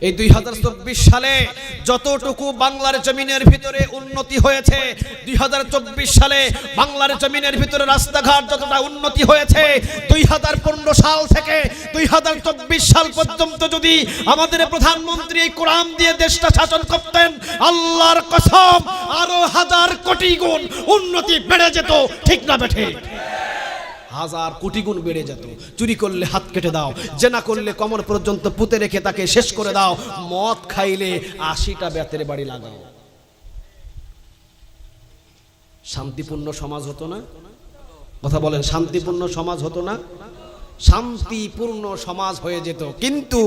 এই 2024 সালে যতটুকু বাংলার জমিনের ভিতরে উন্নতি হয়েছে, 2024 সালে বাংলার জমিনের ভিতরে রাস্তাঘাট যতটা উন্নতি হয়েছে, 2015 সাল থেকে 2024 সাল পর্যন্ত যদি আমাদের প্রধানমন্ত্রী এই কোরআন দিয়ে দেশটা শাসন করতেন, আল্লাহর কসম আরো হাজার কোটি গুণ উন্নতি বেড়ে যেত। ঠিক না বেঠে? হাজার কোটি গুণ বেড়ে যেত। চুরি করলে হাত কেটে দাও, জেনা করলে কোমর পর্যন্ত পুঁতে রেখে তাকে শেষ করে দাও, মদ খাইলে 80টা বেতের বাড়ি লাগাও। শান্তিপূর্ণ সমাজ হতো না? কথা বলেন, শান্তিপূর্ণ সমাজ হতো না? শান্তিপূর্ণ সমাজ হয়ে যেত। কিন্তু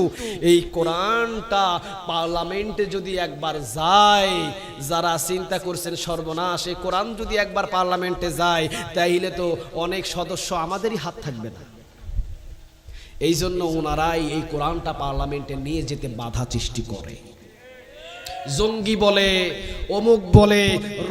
এই কোরআনটা পার্লামেন্টে যদি একবার যায়, যারা চিন্তা করছেন সর্বনাশ, এই কোরআন যদি একবার পার্লামেন্টে যায় তাইলে তো অনেক সদস্য আমাদেরই হাত থাকবে না। এই জন্য ওনারাই এই কোরআনটা পার্লামেন্টে নিয়ে যেতে বাধা সৃষ্টি করে। জঙ্গি বলে, অমুক বলে,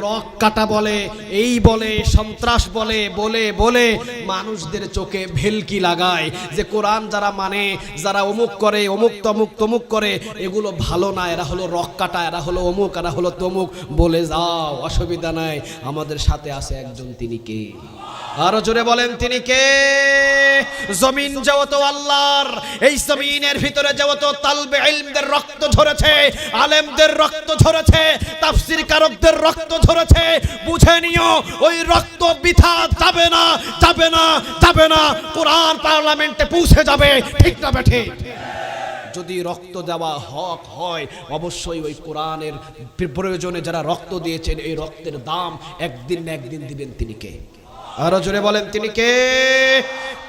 রক কাটা বলে, এই বলে, সন্ত্রাস বলে, বলে বলে মানুষদের চোখে ভেলকি লাগায় যে কোরআন যারা মানে, যারা অমুক করে, অমুক তমুক তমুক করে, এগুলো ভালো না, এরা হলো রক কাটা, এরা হলো অমুক, এরা হলো তমুক। বলে যাও, অসুবিধা নাই, আমাদের সাথে আছে একজন, তিনি কে? আরো জোরে বলেন, তিনি কে? জমিন যেহেতু আল্লাহর, এই জমিনের ভিতরে যেহেতু তালবে ইলমদের রক্ত ঝরেছে, আলেমদের রক্ত ঝরেছে, তাফসীর কারকদের রক্ত ঝরেছে, বুঝে নিও ওই রক্ত বৃথা যাবে না, যাবে না, যাবে না। কোরআন পার্লামেন্টে পৌঁছে যাবে। ঠিক না বেঠে? যদি রক্ত দেওয়া হক হয়, অবশ্যই ওই কোরআনের প্রয়োজনে যারা রক্ত দিয়েছেন, এই রক্তের দাম একদিন না একদিন দিবেন। তিনি কে? আরো জোরে বলেন, তিনি কে?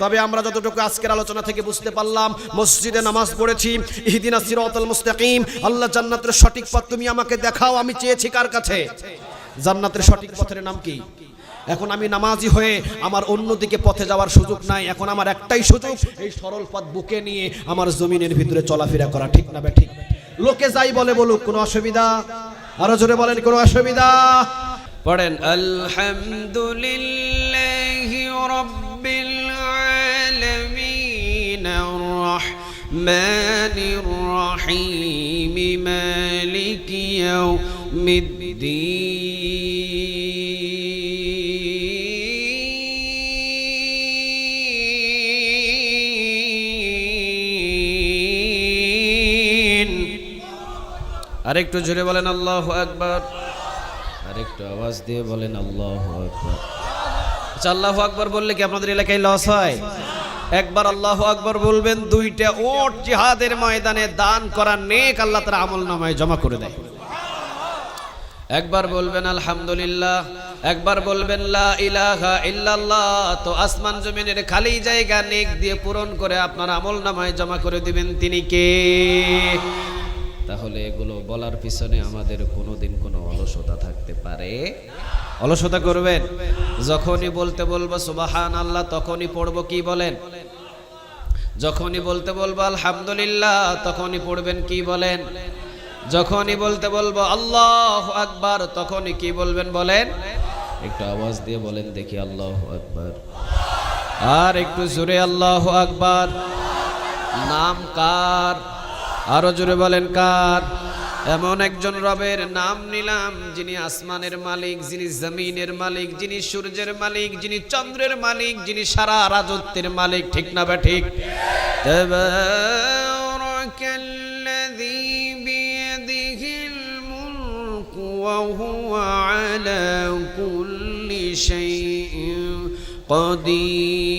তবে আমরা যতটুকু আজকের আলোচনা থেকে বুঝতে পারলাম, মসজিদে নামাজ পড়েছি, ইহদিনাস সিরাতাল মুস্তাকিম, আল্লাহ জান্নাতের সঠিক পথ তুমি আমাকে দেখাও। আমি চেয়েছি কার কাছে? জান্নাতের সঠিক পথের নাম কি? এখন আমি নামাজি হয়ে আমার অন্যদিকে পথে যাওয়ার সুযোগ নাই। এখন আমার একটাই সুযোগ, এই সরল পথ বুকে নিয়ে আমার জমিনের ভিতরে চলাফেরা করা। ঠিক না বে ঠিক? লোকে যাই বলে বলুক, কোনো অসুবিধা? আরো জোরে বলেন, কোনো অসুবিধা? পড়েন, আলহামদুলিল্লাহি রাব্বিল আলামিন আর-রাহমানির রাহিম মালিকি ইয়াউমিদ্দিন। আরেকটু জোরে বলেন আল্লাহু আকবার। আরেকটু আওয়াজ দিয়ে বলেন আল্লাহু আকবার। আচ্ছা, আল্লাহু আকবার বললে কি আপনাদের এলাকায় লস হয়? একবার আল্লাহু আকবার বলবেন, 2টা ওট জিহাদের ময়দানে দান করার নেক আল্লাহ তাআলা আমলনামায় জমা করে দেয়। একবার বলবেন আলহামদুলিল্লাহ, একবার বলবেন লা ইলাহা ইল্লাল্লাহ, তো আসমান জমিনের খালি জায়গা নেক দিয়ে পূরণ করে আপনার আমলনামায় জমা করে দিবেন। তিনি কে? তাহলে এগুলো বলার পিছনে আমাদের কোনোদিন কোনো অলসতা থাকতে পারে? অলসতা করবেন? যখনই বলতে বলবো সুবহানাল্লাহ, তখনই পড়বো কি বলেন? যখনই বলতে বলবো আলহামদুলিল্লাহ, তখনই পড়বেন কি বলেন? যখনই বলতে বলবো আল্লাহু আকবার, তখনই কি বলবেন বলেন? একটু আওয়াজ দিয়ে বলেন দেখি, আল্লাহু আকবার। আর একটু জোরে আল্লাহু আকবার। নাম কার? আরো জোরে বলেন কার? এমন একজন রবের নাম নিলাম, যিনি আসমানের মালিক, যিনি জমিনের মালিক, যিনি সূর্যের মালিক, যিনি চন্দ্রের মালিক, যিনি সারা রাজত্বের মালিক। ঠিক না বা ঠিক? তাবারাকাল্লাযী বিয়াদিহিল মুলকু ওয়া হুয়া আলা কুল্লি শাইইন কাদির।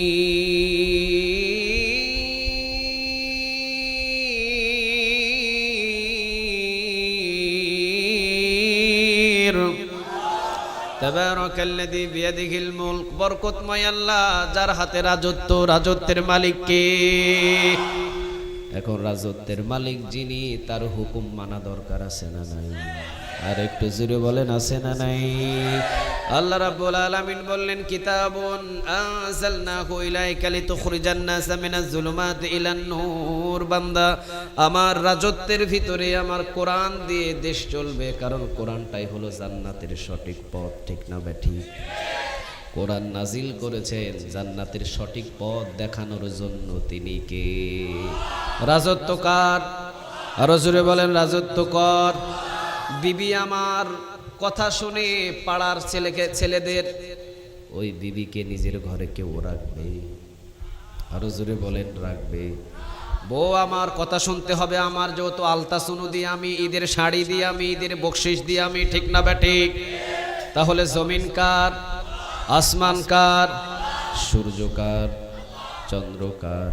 তাবারাকাল্লাযী বিয়াদিহিল মুলক, বরকতময় আল্লাহ যার হাতে রাজত্ব, রাজত্বের মালিক কে? এখন রাজত্বের মালিক যিনি, তার হুকুম মানা দরকার আছে না নাই? আর একটু জোরে বলেন, আছে না নাই? আল্লাহ রাব্বুল আলামিন বললেন, কিতাবুন আনজালনাহু ইলাইকা লিতুখরিজান নাসা মিনাজ যুলুমাতি ইলান নূর। বান্দা, আমার রাজত্বের ভিতরে আমার কোরআন দিয়ে দেশ চলবে, কারণ কোরআনটাই হলো জান্নাতের সঠিক পথ। ঠিক না বে ঠিক? কোরআন নাজিল করেছেন জান্নাতের সঠিক পথ দেখানোর জন্য। তিনি কে? রাজত্ব কার? আরো জোরে বলেন রাজত্ব কর। বিবি আমার কথা শুনে পাড়ার ছেলেদের ওই বিবিকে নিজের ঘরে কেউ রাখবে? আরো জোরে বলেন রাখবে? বউ আমার কথা শুনতে হবে, আমার যেহেতু আলতা সুনু দিয়ে আমি, ঈদের শাড়ি দিয়ে আমি, ঈদের বকশিস দিয়ে আমি, ঠিক না ব্যাঠিক? তাহলে জমিন কার, আসমান কার, সূর্য কার, চন্দ্র কার?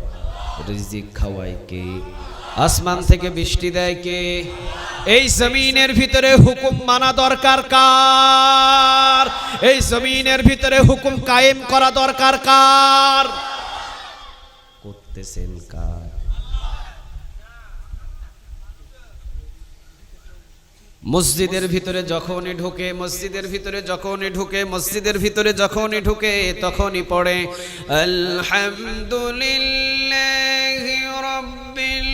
রিজিক খাওয়ায় কে? আসমান থেকে বৃষ্টি দেয় কে? এই জমিনের ভিতরে হুকুম মানা দরকার কার? এই জমিনের ভিতরে হুকুম কায়েম করা দরকার কার? করতেছেন কার? মসজিদের ভিতরে যখনই ঢুকে, মসজিদের ভিতরে যখনই ঢুকে, মসজিদের ভিতরে যখনই ঢুকে, তখনই পড়ে আলহামদুলিল্লাহি রাব্বিল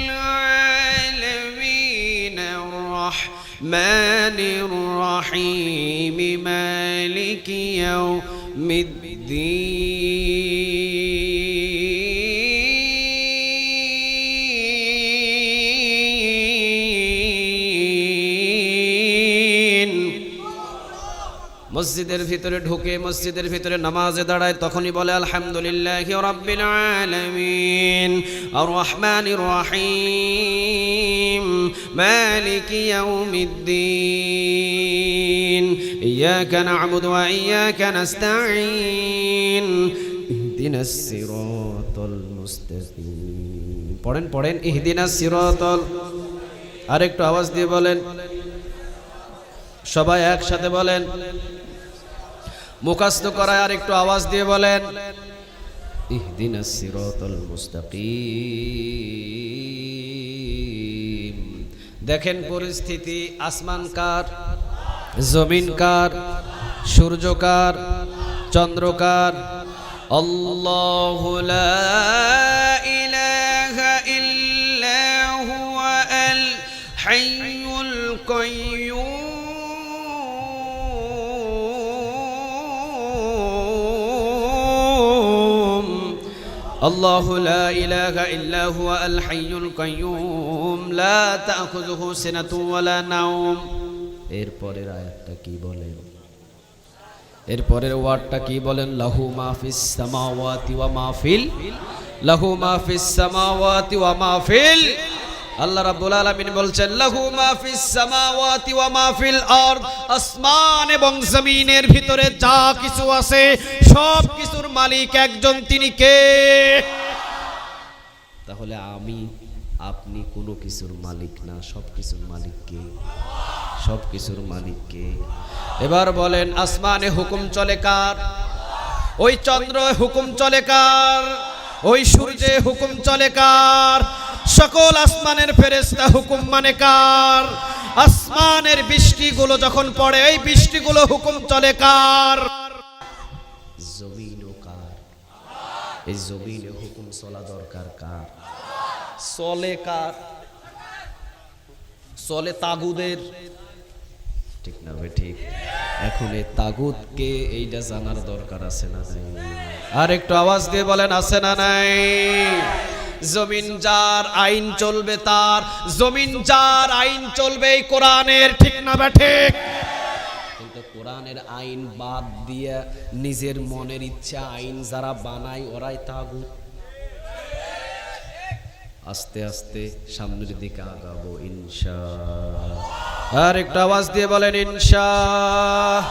আলামিন আর-রাহমানির রাহিম মালিকি ইয়াউমিদ্দিন। মসজিদের ভিতরে ঢুকে, মসজিদের ভিতরে নামাজে দাঁড়ায়, তখনই বলে আলহামদুলিল্লাহি রাব্বিল আলামিন আর-রাহমানির রাহিম মালিকি ইয়াউমিদ্দিন ইয়াকা না'বুদু ওয়া ইয়াকা নাস্তাঈন ইহদিনাস সিরাতাল মুস্তাকিম। পড়েন পড়েন, ইহদিনাস সিরাতাল। আরেকটু আওয়াজ দিয়ে বলেন, সবাই একসাথে বলেন, মুখস্থ করায় আর একটু আওয়াজ দিয়ে বলেন, ইহদিনাস সিরাতাল মুস্তাকিম। দেখেন পরিস্থিতি, আসমান কার, জমিন কার, সূর্য কার, চন্দ্র কার? আল্লাহু লা ইলাহা ইল্লা হুয়া আল হাইয়ুল কাইয়্যুম আল্লাহু লা ইলাহা ইল্লা হুয়া আল হাইয়ুল কাইয়্যুম লা তাখুযুহু সিনাতুন ওয়ালা নাওম। এরপরের আয়াতটা কি বলেন? এরপরের ওয়ার্ডটা কি বলেন? লাহু মা ফিস সামাওয়াতি ওয়া মা ফিল, লাহু মা ফিস সামাওয়াতি ওয়া মা ফিল। আল্লাহ রাব্বুল আলামিন বলছেন লাহু মা ফিস সামাওয়াতি ওয়া মা ফিল আরদ। আসমান এবং জমিনের ভিতরে যা কিছু আছে সব কিছুর মালিক একজন, তিনি কে? তাহলে আমি আপনি কোনো কিছুর মালিক না, সব কিছুর মালিক কে? সব কিছুর মালিক কে? এবার বলেন, আসমানে হুকুম চলে কার? ওই চন্দ্রে হুকুম চলে কার? ওই সূর্যে হুকুম চলে কার? সকল আসমানের ফেরেশতা হুকুম মানে কার? আসমানের বৃষ্টিগুলো যখন পড়ে, এই বৃষ্টিগুলো হুকুম চলে কার? জমিনও কার? এই জমিনে হুকুম চলা দরকার কার? চলে কার? চলে তাগুদের, ঠিক না ভাই? ঠিক। এখন এই তাগুতকে এইটা জানার দরকার আছে না নাই? আর একটু আওয়াজ দিয়ে বলেন, আছে না নাই? জমিন যার আইন চলবে তার, জমিন যার আইন চলবে এই কোরআনের, ঠিক না বা ঠিক? কিন্তু কোরআনের আইন বাদ দিয়ে নিজের মনের ইচ্ছা আইন যারা বানায় ওরাই তাগুত। আস্তে আস্তে সামনের দিকে আগাবো ইনশাআল্লাহ। আর একটা আওয়াজ দিয়ে বলেন ইনশাআল্লাহ।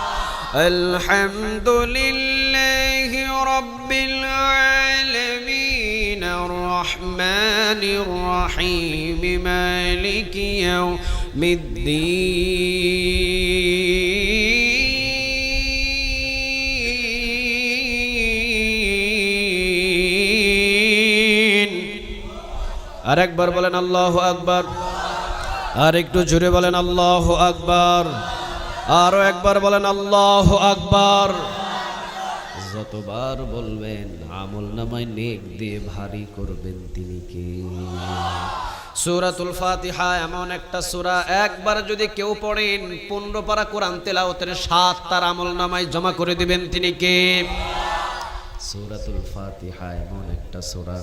আলহামদুলিল্লাহি রাব্বিল আলামিন আর-রাহমানির রাহিম মালিকি ইয়াউমিদ্দিন। আর একবার বলেন আল্লাহু আকবার। আর একটু জোরে বলেন আল্লাহু আকবার। আরো একবার বলেন আল্লাহু আকবার। যতবার বলবেন আমলনামায় নেক দিয়ে ভারী করবেন তিনি কে? সূরাতুল ফাতিহা এমন একটা সূরা, একবার যদি কেউ পড়েন 15 পারা কোরআন তেলাওয়াতের 7 তার আমলনামায় জমা করে দিবেন তিনি কে? সূরাতুল ফাতিহা এমন একটা সূরা,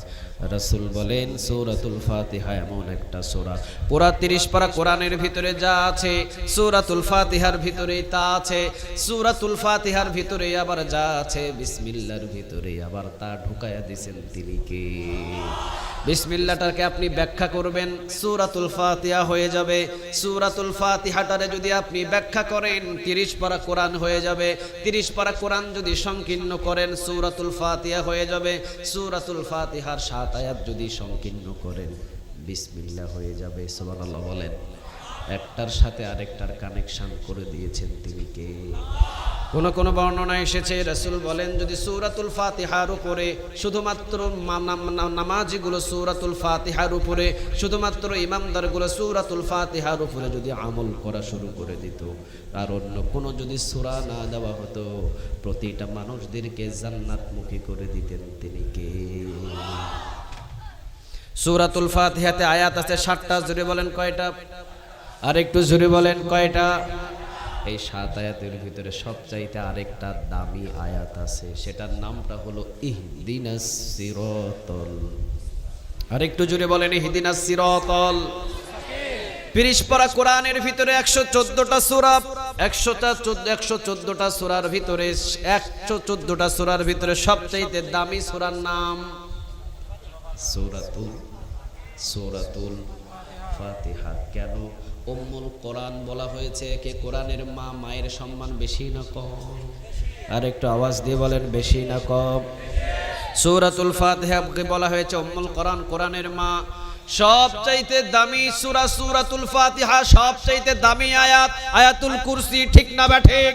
রাসূল বলেন সূরাতুল ফাতিহা এমন একটা সূরা, পুরা 30 পারা কোরআনের ভিতরে যা আছে সূরাতুল ফাতিহার ভিতরেই তা আছে। সূরাতুল ফাতিহার ভিতরে আবার যা আছে বিসমিল্লাহর ভিতরে আবার তা ঢুকায়া দিয়েছেন তিনি কে? বিসমিল্লাহটাকে আপনি ব্যাখ্যা করবেন, সূরাতুল ফাতিহা হয়ে যাবে। সূরাতুল ফাতিহাটারে যদি আপনি ব্যাখ্যা করেন 30 পারা কোরআন হয়ে যাবে। 30 পারা কোরআন যদি সংকীর্ণ করেন সূরাতুল ফাতিহা হয়ে যাবে। সূরাতুল ফাতিহার 7 আয়াত যদি সংকীর্ণ করেন বিসমিল্লাহ হয়ে যাবে। সুবহানাল্লাহ বলেন। একটার সাথে আরেকটার কানেকশন করে দিয়েছেন তিনি কে? কোন বর্ণনা এসেছে রাসূল বলেন যদি সূরাতুল ফাতিহার উপরে শুধুমাত্র নামাজিগুলো সূরাতুল ফাতিহার উপরে, শুধুমাত্র ইমামদারগুলো সূরাতুল ফাতিহার উপরে যদি আমল করা শুরু করে দিত, আর অন্য কোনো যদি সূরা না দেওয়া হতো, প্রতিটা মানুষদেরকে জান্নাতমুখী করে দিতেন তিনি কে? সূরাতুল ফাতিহাতে আয়াত আছে 7টা, জোরে বলেন কয়টা? আর একটু জোরে বলেন কয়টা? এই 7 আয়াতের ভিতরে সবচাইতে আরেকটা দামি আয়াত আছে, সেটার নামটা হলো ইহদিনাস সিরাতাল। আর একটু জোরে বলেন ইহদিনাস সিরাতাল। 30 পারা কোরআনের ভিতরে 114টা সূরা, 114টা সূরার ভিতরে 114টা সূরার ভিতরে সবচাইতে দামি সূরার নাম সূরাতুল ফাতিহা। কেন উম্মুল কোরআন বলা হয়েছে? কে কোরআনের মা, মায়ের সম্মান বেশি না কম? আর একটু আওয়াজ দিয়ে বলেন বেশি না কম? সূরাতুল ফাতিহাকে বলা হয়েছে উম্মুল কোরআন, কোরআনের মা। সবচাইতে দামি সূরা সূরাতুল ফাতিহা, সবচাইতে দামি আয়াত আয়াতুল কুরসি, ঠিক না ঠিক?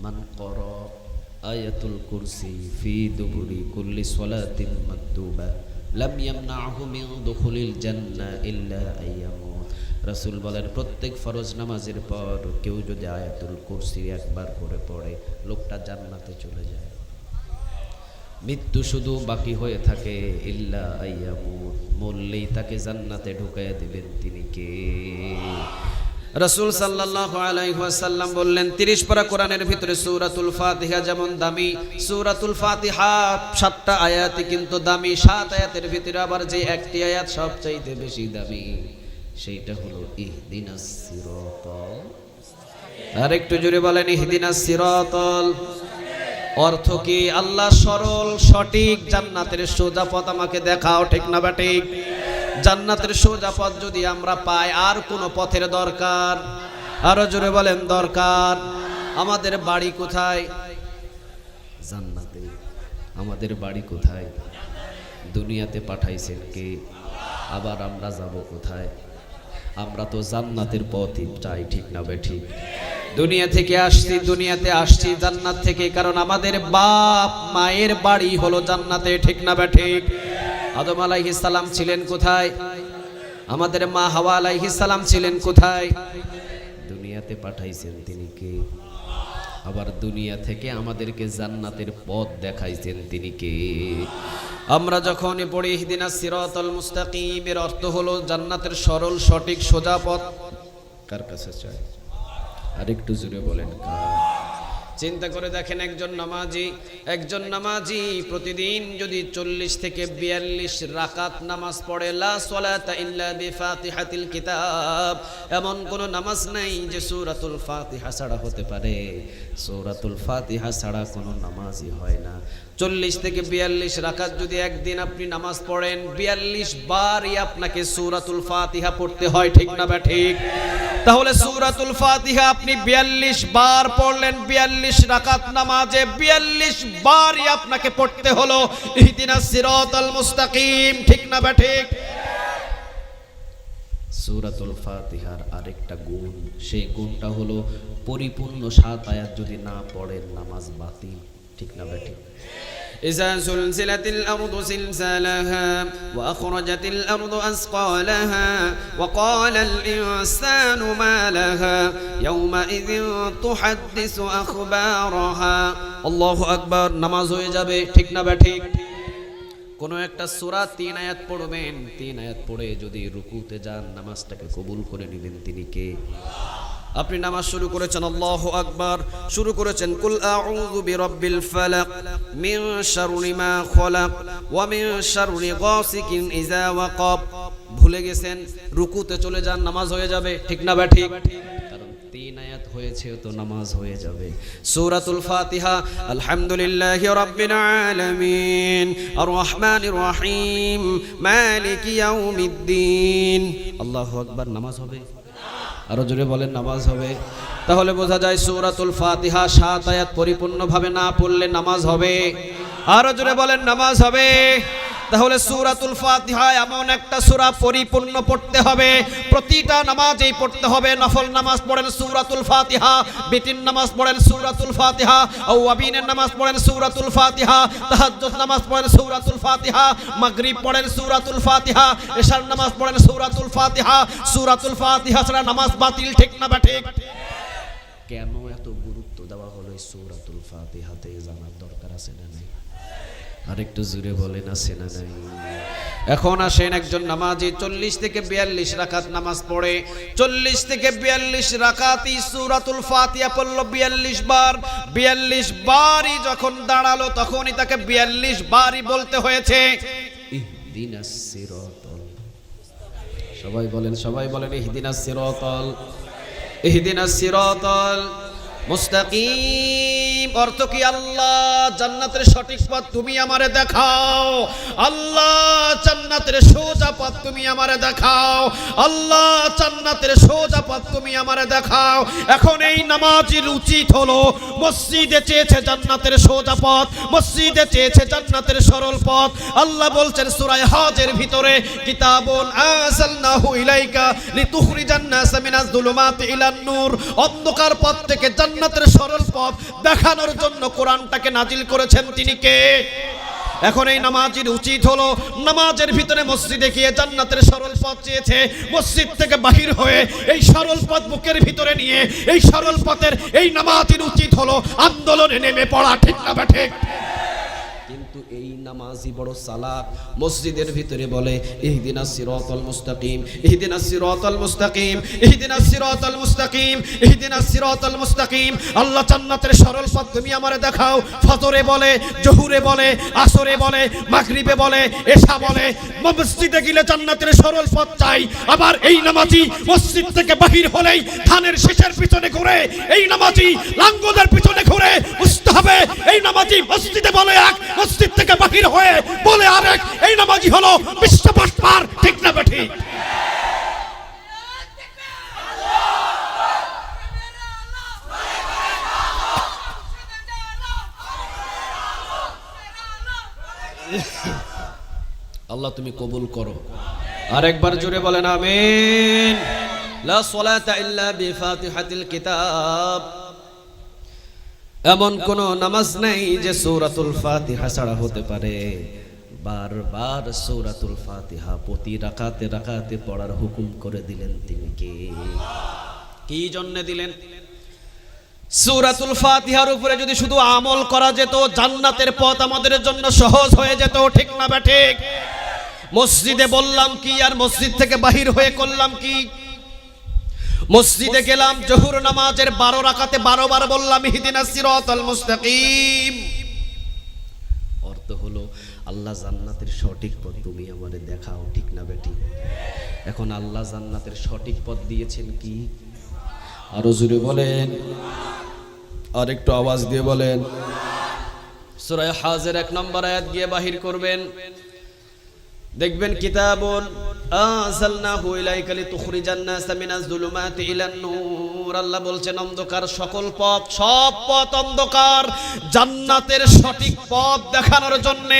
মান ক্বারা আয়াতুল কুরসি ফি দুবুরি কুল্লি সালাতিন মাকতুবা লাম ইয়ামনাহু মিন দুখুলিল জান্নাহ ইল্লা আইয়ামুত। রাসূল বলেন প্রত্যেক ফরজ নামাজের পর কেউ যদি আয়াতুল কুরসি একবার করে পড়ে, লোকটা জান্নাতে চলে যায়। মৃত্যু শুধু বাকি হয়ে থাকে, ইল্লা আইয়ামুত, মরলেই তাকে জান্নাতে ঢুকাইয়া দিবেন তিনি কে? রাসূল সাল্লাল্লাহু আলাইহি ওয়াসাল্লাম বললেন 30 পারা কোরআনের ভিতরে সূরাতুল ফাতিহা যেমন দামি, সূরাতুল ফাতিহা 7টা আয়াতই কিন্তু দামি। 7 আয়াতের ভিতরে আবার যে একটি আয়াত সবচাইতে বেশি দামি, সেইটা হলো ইহদিনাস সিরাতাল। আর একটু জোরে বলেন ইহদিনাস সিরাতাল। অর্থ কি? আল্লাহ সরল সঠিক জান্নাতের সোজা পথ আমাকে দেখাও, ঠিক না ঠিক? জান্নাতের সোজা পথ যদি আমরা পাই, আর কোনো পথের দরকার? আরো জোরে বলেন দরকার। আমাদের বাড়ি কোথায়? জান্নাতে। আমাদের বাড়ি কোথায়? দুনিয়াতে পাঠাইছেন কে? আবার আমরা যাব কোথায়? আমরা তো জান্নাতের পথই চাই, ঠিক না ঠিক? দুনিয়া থেকে আসছি, দুনিয়াতে আসছি জান্নাত থেকে, কারণ আমাদের বাপ মায়ের বাড়ি হলো জান্নাতে, ঠিক না ঠিক? আদম আলাইহিস সালাম ছিলেন কোথায়? আমাদের মা হাওয়া আলাইহিস সালাম ছিলেন কোথায়? দুনিয়াতে পাঠাইছেন তিনি কে? আবার দুনিয়া থেকে আমাদেরকে জান্নাতের পথ দেখাইছেন তিনি কে? আমরা যখন পড়ি ইহদিনাস সিরাতাল মুস্তাকিম, এর অর্থ হলো জান্নাতের সরল সঠিক সোজা পথ কার কাছে চাই? আর একটু জোরে বলেন কার? চিন্তা করে দেখেন, একজন নামাজি প্রতিদিন যদি 40 থেকে 42 রাকাত নামাজ পড়ে, লা সালাতা ইল্লা বিফাতিহাতিল কিতাব, এমন কোন নামাজ নাই যে সূরাতুল ফাতিহা ছাড়া হতে পারে। সূরাতুল ফাতিহা ছাড়া কোনো নামাজই হয় না। 40 থেকে 42 রাকাত যদি একদিন আপনি নামাজ পড়েন, 42 বারই আপনাকে সূরাতুল ফাতিহা পড়তে হয়, ঠিক না ঠিক? তাহলে সূরাতুল ফাতিহা আপনি 42 বার পড়লেন, 42 রাকাত নামাজে 42 বারই আপনাকে পড়তে হলো ইহদিনাস সিরাতাল মুস্তাকিম, ঠিক না ঠিক? সূরাতুল ফাতিহার আরেকটা গুণ, সেই গুণটা হলো পরিপূর্ণ 7 আয়াত যদি না পড়েন নামাজ বাতিল, ঠিক না ঠিক? إذا زلزلت الأرض زلزالها وأخرجت الأرض أثقالها وقال الإنسان ما لها يومئذ تحدث أخبارها الله أكبر। নামাজ হয়ে যাবে, ঠিক না ঠিক? কোনো একটা সূরা 3 আয়াত পড়বেন, 3 আয়াত পড়ে যদি রুকুতে যান নামাজটাকে কবুল করে নেবেন তিনি কে? আপনি নামাজ শুরু করেছেন আল্লাহু আকবার, শুরু করেছেন কুল আউযু বিরাব্বিল ফালাক মিন শাররি মা খলাক ওয়া মিন শাররি গাসিকিন ইযা ওয়াকাব, ভুলে গেছেন, রুকুতে চলে যান, নামাজ হয়ে যাবে, ঠিক না বা ঠিক? কারণ 3 আয়াত হয়েছে তো নামাজ হয়ে যাবে। সূরাতুল ফাতিহা, আলহামদুলিল্লাহি রাব্বিল আলামিন আর রহমানির রহিম মালিকি ইয়াউমিদ্দিন, আল্লাহু আকবার, নামাজ হবে। আরো জোরে বলেন, নামাজ হবে। তাহলে বোঝা যায় সূরাতুল ফাতিহা 7 আয়াত পরিপূর্ণভাবে না পড়লে নামাজ হবে। আরো জোরে বলেন, নামাজ হবে। তাহলে সূরাতুল ফাতিহা এমন একটা সূরা পরিপূর্ণ পড়তে হবে, প্রতিটা নামাজেই পড়তে হবে। নফল নামাজ পড়েন সূরাতুল ফাতিহা, বিতির নামাজ পড়েন সূরাতুল ফাতিহা, আওয়াবিনের নামাজ পড়েন সূরাতুল ফাতিহা, তাহাজ্জুদ নামাজ পড়েন সূরাতুল ফাতিহা, মাগরিব পড়েন সূরাতুল ফাতিহা, ইশার নামাজ পড়েন সূরাতুল ফাতিহা। সূরাতুল ফাতিহা ছাড়া নামাজ বাতিল, ঠিক না বা ঠিক? কেন এত গুরুত্ব দেওয়া হলো এই সূরাতুল ফাতিহাতে, জানার দরকার আছে না নাই? আরেকটু জোরে বলেন, আছে না নাই? এখন আসেন, একজন নামাজি 40 থেকে 42 রাকাত নামাজ পড়ে, 40 থেকে 42 রাকাতই সূরাতুল ফাতিহা পড়ল 42 বার। 42 বারই যখন দাঁড়ালো তখনই তাকে 42 বারই বলতে হয়েছে ইহদিনাস সিরাতাল, সবাই বলেন, সবাই বলেন, ইহদিনাস সিরাতাল, ইহদিনাস সিরাতাল মুস্তাকিম। অর্থ কি? আল্লাহ, জান্নাতের সঠিক পথ তুমি আমারে দেখাও। আল্লাহ, জান্নাতের সোজা পথ তুমি আমারে দেখাও। আল্লাহ, জান্নাতের সোজা পথ তুমি আমারে দেখাও। এখন এই নামাজির উচিত হলো, মসজিদে চেয়েছে জান্নাতের সোজা পথ, মসজিদে চেয়েছে জান্নাতের সরল পথ। আল্লাহ বলছেন সূরা হজের ভিতরে, কিতাবুন আনজালনাহু ইলাইকা লিতুখরিজান নাসা মিনাজ যুলুমাতি ইলান নূর, অন্ধকার পথ থেকে জান্নাতের সরল পথ দেখানোর জন্য কোরআনটাকে নাজিল করেছেন তিনি কে? এখন এই নামাজির উচিত হলো, নামাজের ভিতরে মসজিদে গিয়ে জান্নাতের সরল পথ চেয়েছে, মসজিদ থেকে বাহির হয়ে এই সরল পথ বুকের ভিতরে নিয়ে এই সরল পথের এই নামাজির উচিত হলো আন্দোলনে নেমে পড়া, ঠিক না বা ঠিক? কিন্তু এই নামাজি বড় চালাক, মসজিদের ভিতরে বলে ইহদিনাস সিরাতাল মুস্তাকিম, ইহদিনাস সিরাতাল মুস্তাকিম, ইহদিনাস সিরাতাল মুস্তাকিম, ইহদিনাস সিরাতাল মুস্তাকিম। আল্লাহ, জান্নাতের সরল পথ তুমি আমারে দেখাও। ফজরে বলে, জোহরে বলে, আসরে বলে, মাগরিবে বলে, এশা বলে, মসজিদে গেলে জান্নাতের সরল পথ চাই। আবার এই নামাজি মসজিদ থেকে বাহির হলেই ধানের শেষের পিছনে ঘুরে, এই নামাজি লাঙ্গলের পিছনে ঘুরে। বুঝতে হবে, এই নামাজি মসজিদে বলে এক, মসজিদ থেকে বাহির হয়ে বলে আরেক। এই নামাজি হলো বিশ্ববাসপার, ঠিক না বেঠি? আল্লাহ তুমি কবুল করো। আরেকবার জোরে বলেন আমিন। লা সালাতা ইল্লা বিফাতিহাতিল কিতাব, এমন কোন নামাজ নেই যে সূরাতুল ফাতিহা ছাড়া হতে পারে। বারবার সূরাতুল ফাতিহা প্রতি রাকাতে রাকাতে পড়ার হুকুম করে দিলেন তিনি কে? কি জন্য দিলেন? সূরাতুল ফাতিহার উপরে যদি শুধু আমল করা যেত, জান্নাতের পথ আমাদের জন্য সহজ হয়ে যেত, ঠিক না বা ঠিক? মসজিদে বললাম কি আর মসজিদ থেকে বাহির হয়ে করলাম কি? মসজিদে গেলাম, জোহর নামাজের 12 রাকাতে 12 বার বললাম ইহদিনাস সিরাতাল মুস্তাকিম। অর্থ হলো, আল্লাহ, জান্নাতের সঠিক পথ তুমি আমারে দেখাও, ঠিক না বেটি? এখন আল্লাহ জান্নাতের সঠিক পথ দিয়েছেন কি? আরো জোরে বলেন, আর একটু আওয়াজ দিয়ে বলেন। সূরা হাজের 1 নম্বর আয়াত গিয়ে বাহির করবেন, দেখবেন কিতাবুন আনজালনাহু ইলাইকা লিতুখরিজান নাসা মিনাজ যুলুমাতি ইলান নূর। আল্লাহ বলছেন অন্ধকার সকল পথ, সব পথ অন্ধকার, জান্নাতের সঠিক পথ দেখানোর জন্য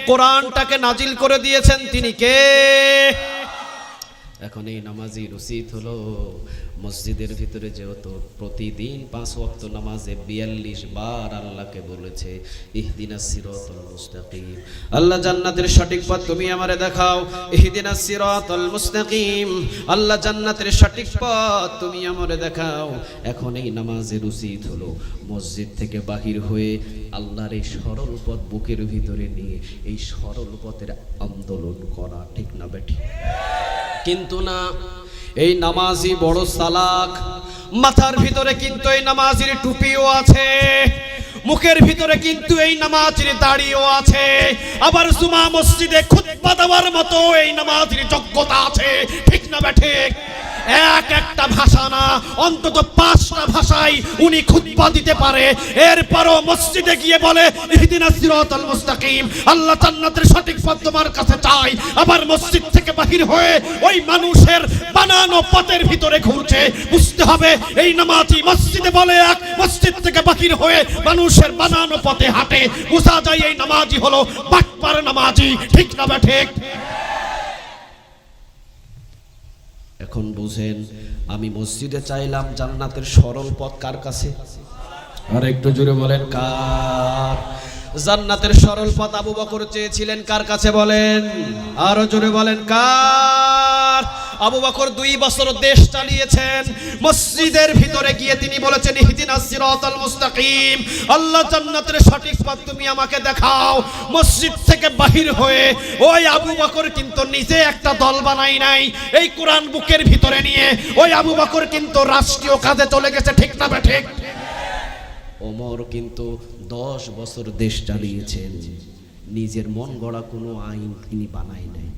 কোরআনটাকে নাজিল করে দিয়েছেন তিনি কে? এখন এই নামাজির উচিত হলো, মসজিদের ভিতরে যেহেতু প্রতিদিন 5 ওয়াক্ত নামাজে 42 বার আল্লাহকে বলেছে ইহদিনাস সিরাতাল মুস্তাকিম, আল্লাহ জান্নাতের সঠিক পথ তুমি আমারে দেখাও, ইহদিনাস সিরাতাল মুস্তাকিম, আল্লাহ জান্নাতের সঠিক পথ তুমি আমারে দেখাও। এখন এই নামাজের উচিত হলো মসজিদ থেকে বাহির হয়ে আল্লাহর এই সরল পথ বুকের ভিতরে নিয়ে এই সরল পথের আন্দোলন করা, ঠিক না বেটি? কিন্তু না, এই নামাজি বড় চালাক, মাথার ভিতরে কিন্তু এই নামাজের টুপিও আছে, মুখের ভিতরে কিন্তু এই নামাজের দাড়িও আছে, আবার জুমা মসজিদে খুতবা দেওয়ার মতো এই নামাজের যোগ্যতা আছে, ঠিক না ঠিক? এক একটা ভাষা না, অন্তত 5টা ভাষায় উনি খুতবা দিতে পারে। এরপরও মসজিদে গিয়ে বলে ইহদিনাস সিরাতাল মুস্তাকিম, আল্লাহ জান্নাতের সঠিক পথ তোমার কাছে চাই। আবার মসজিদ থেকে বাহির হয়ে ওই মানুষের বানানো পথের ভিতরে ঘুরছে। বুঝতে হবে এই নামাজি মসজিদে বলে এক, মসজিদ থেকে বাহির হয়ে মানুষের বানানো পথে হাঁটে। বোঝা যায় এই নামাজি হলো বাটপার নামাজি, ঠিক না ঠিক? এখন বুঝেন, আমি মসজিদে চাইলাম জান্নাতের সরল পথ কার কাছে? আর একটু জোরে বলেন কার? জান্নাতের সরল পথ আবু বকর চেয়েছিলেন কার কাছে বলেন? আরো জোরে বলেন কার? আবু বকর 2 বছর দেশ চালিয়েছেন। মসজিদের ভিতরে গিয়ে তিনি বলেছেন ইহদিনাস সিরাতাল মুস্তাকিম, আল্লাহ জান্নাতের সঠিক পথ তুমি আমাকে দেখাও। মসজিদ থেকে বাহির হয়ে ওই আবু বকর কিন্তু নিজে একটা দল বানাই নাই, এই কোরআন বুকের ভিতরে নিয়ে ওই আবু বকর কিন্তু রাষ্ট্রীয় কাজে চলে গেছে, ঠিক না ঠিক? ওমর কিন্তু 10 বছর দেশ চালিয়েছেন, নিজের মন গড়া কোনো আইন তিনি বানাই নাই,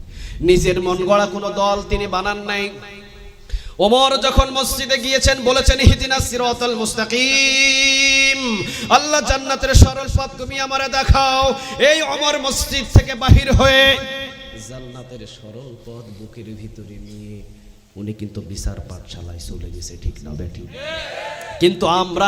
নিজের মন গড়া কোনো দল তিনি বানান নাই। ওমর যখন মসজিদে গিয়েছেন বলেছেন ইহদিনাস সিরাতাল মুস্তাকিম, আল্লাহ জান্নাতের সরল পথ তুমি আমারে দেখাও। এই ওমর মসজিদ থেকে বাহির হয়ে জান্নাতের সরল পথ বুকের ভিতরে নিয়ে উনি কিন্তু বিচার পাঠশালায় চলে গেছে, ঠিক না বেঠিক? কিন্তু আমরা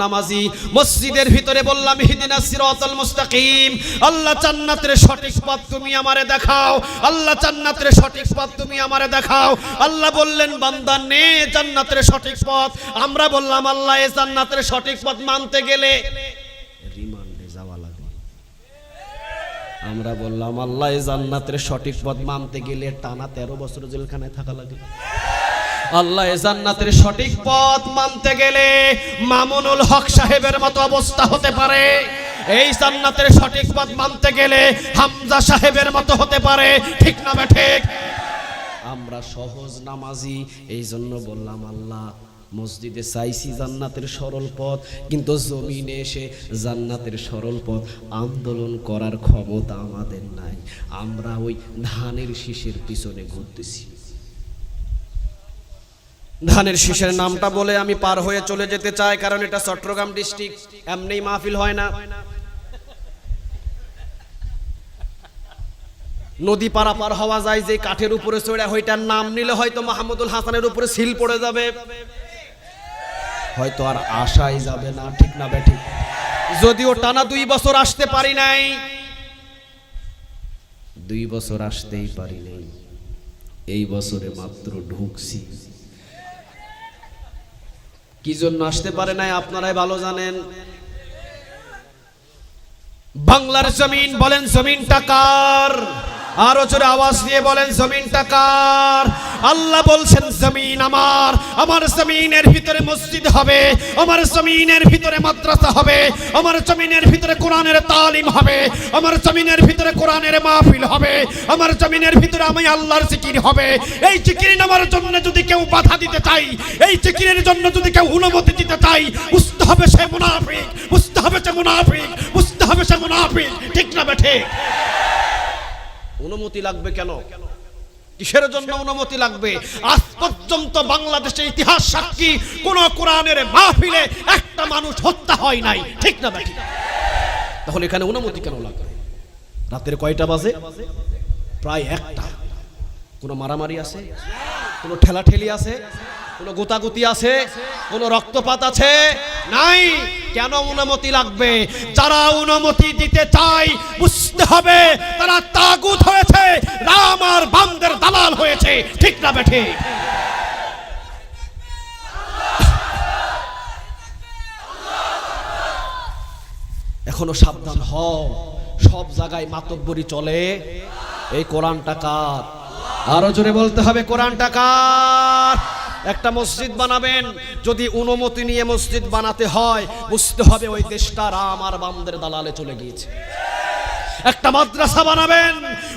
নামাজি মসজিদের ভিতরে বললাম ইহদিনাস সিরাতাল মুস্তাকিম, আল্লাহ জান্নাতের সঠিক পথ তুমি আমারে দেখাও, আল্লাহ জান্নাতের সঠিক পথ তুমি আমারে দেখাও। আল্লাহ বললেন বান্দা নে জান্নাতের সঠিক পথ। আমরা বললাম আল্লাহ এই জান্নাতের সঠিক পথ মানতে গেলে রিমান্ডে যাওয়া লাগে। আমরা বললাম আল্লাহ এই জান্নাতের সঠিক পথ মানতে গেলে টানা 13 বছর জেলখানায় থাকা লাগে। আল্লাহ জান্নাতের সঠিক পথ মানতে গেলে মামুনুল হক সাহেবের মতো অবস্থা হতে পারে, এই জান্নাতের সঠিক পথ মানতে গেলে হামজা সাহেবের মতো হতে পারে, ঠিক না ঠিক? আমরা সহজ নামাজি, এই জন্য বললাম আল্লাহ মসজিদে চাইছি জান্নাতের সরল পথ, কিন্তু জমিনে এসে জান্নাতের সরল পথ আন্দোলন করার ক্ষমতা আমাদের নাই। আমরা ওই ধানের শীষের পিছনে ঘুরতেছি। ধানের শীষের নামটা বলে আমি পার হয়ে চলে যেতে চাই, কারণ এটা চট্টগ্রাম ডিস্ট্রিক্ট, এমনি মাহফিল হয় না। নদী পারাপার হওয়া যায় যে কাঠের উপরে চড়ে, ওইটার নাম নিলে হয়তো মাহমুদুল হাসানের উপরে সিল পড়ে যাবে, হয়তো আর আশাই যাবে না, ঠিক না বেঠিক? যদিও টানা 2 বছর আসতে পারি নাই, 2 বছর আসতেই পারি নাই, এই বছরে মাত্র ঢুকছি। কি জন্য আসতে পারে নাই আপনারাই ভালো জানেন। বাংলার জমিন বলেন জমিনটা কার? আরো জোরে আওয়াজ দিয়ে বলেন জমিনটা কার? আল্লাহ বলছেন জমিন আমার, আমার জমিনের ভিতরে মসজিদ হবে, আমার জমিনের ভিতরে মাদ্রাসা হবে, আমার জমিনের ভিতরে কোরআনের তালিম হবে, আমার জমিনের ভিতরে কোরআনের মাহফিল হবে, আমার জমিনের ভিতরে আমি আল্লাহর জিকির হবে। এই জিকির নামার জন্য যদি কেউ বাধা দিতে চাই, এই জিকিরের জন্য যদি কেউ অনুমতি দিতে চাই, বুঝতে হবে সে মুনাফিক, বুঝতে হবে সে মুনাফিক, বুঝতে হবে সে মুনাফিক, ঠিক না ঠিক? অনুমতি লাগবে কেন? কিসের জন্য অনুমতি লাগবে? আজ পর্যন্ত বাংলাদেশের ইতিহাস সাক্ষী কোন কোরআনের মাহফিলে একটা মানুষ হত্যা হয় নাই, ঠিক না ঠিক? তাহলে এখানে অনুমতি কেন লাগবে? রাতের কয়টা বাজে? প্রায় 1টা। কোনো মারামারি আছে? কোনো ঠেলাঠেলি আছে? কোনো গোতাগুতি আছে? কোনো রক্তপাত আছে? নাই। কেন অনুমতি লাগবে? যারা অনুমতি দিতে চায় বুঝতে হবে তারা তাগুত হয়েছে, রাম আর বামদের দালাল হয়েছে, ঠিক না বেঠে? এখনো সাবধান হও, সব জায়গায় মাতব্বরি চলে। এই কোরআনটা কার? আরো জোরে বলতে হবে কোরআনটা কার? একটা মসজিদ বানাবেন, যদি অনুমতি নিয়ে মসজিদ বানাতে হয় বুঝতে হবে ওই দেশটা রাম আর বামদের দালালে চলে গিয়েছে। একটা মাদ্রাসা বানাবেন,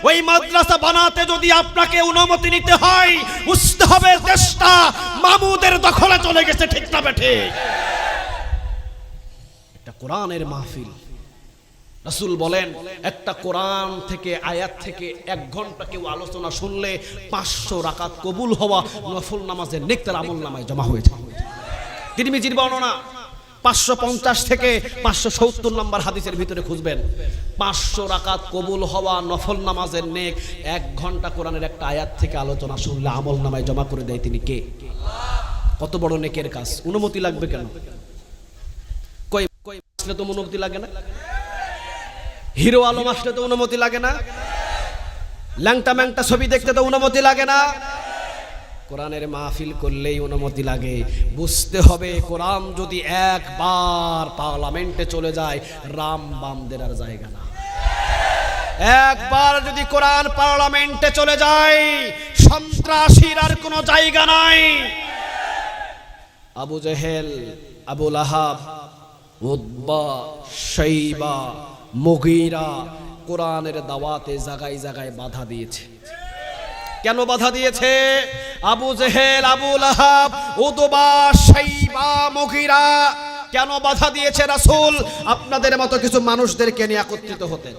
ওই মাদ্রাসা বানাতে যদি আপনাকে অনুমতি নিতে হয় বুঝতে হবে দেশটা মামুদের দখলে চলে গেছে, ঠিক না বেঠে? এটা কোরআনের মাহফিল। রাসূল বলেন একটা কোরআন থেকে আয়াত থেকে 1 ঘন্টা কেউ আলোচনা শুনলে 500 রাকাত কবুল হওয়া নফল নামাজের নেক তার আমলনামায় জমা হয়ে যায়। তিরমিজির বর্ণনা 550 থেকে 570 নম্বর হাদিসের ভিতরে খুঁজবেন, 500 রাকাত কবুল হওয়া নফল নামাজের নেক 1 ঘন্টা কোরআনের একটা আয়াত থেকে আলোচনা শুনলে আমলনামায় জমা করে দেয় তিনি কে? কত বড় নেকের কাজ। অনুমতি লাগবে কেন? কই আসলে তো অনুমতি লাগে না? হিরো আলম আসলে তো অনুমতি লাগে না? ল্যাংটা ম্যাংটা ছবি দেখতে তো অনুমতি লাগে না? কোরআনের মাহফিল করলেই অনুমতি লাগে। বুঝতে হবে কোরআন যদি একবার পার্লামেন্টে চলে যায়, রাম বামদের আর জায়গা না। একবার যদি কোরআন পার্লামেন্টে চলে যায়, সন্ত্রাসীর আর কোনো জায়গা নাই। আবু জেহেল, আবু লাহাব, উতবা, শাইবা, মুগীরা কোরআনের দাওয়াতে জায়গায় জায়গায় বাধা দিয়েছে। কেন বাধা দিয়েছে? আবু জেহেল, আবু লাহাব, উতবা, শাইবা, মুগীরা কেন বাধা দিয়েছে? রাসূল আপনাদের মতো কিছু মানুষদেরকে নিয়ে একত্রিত হতেন।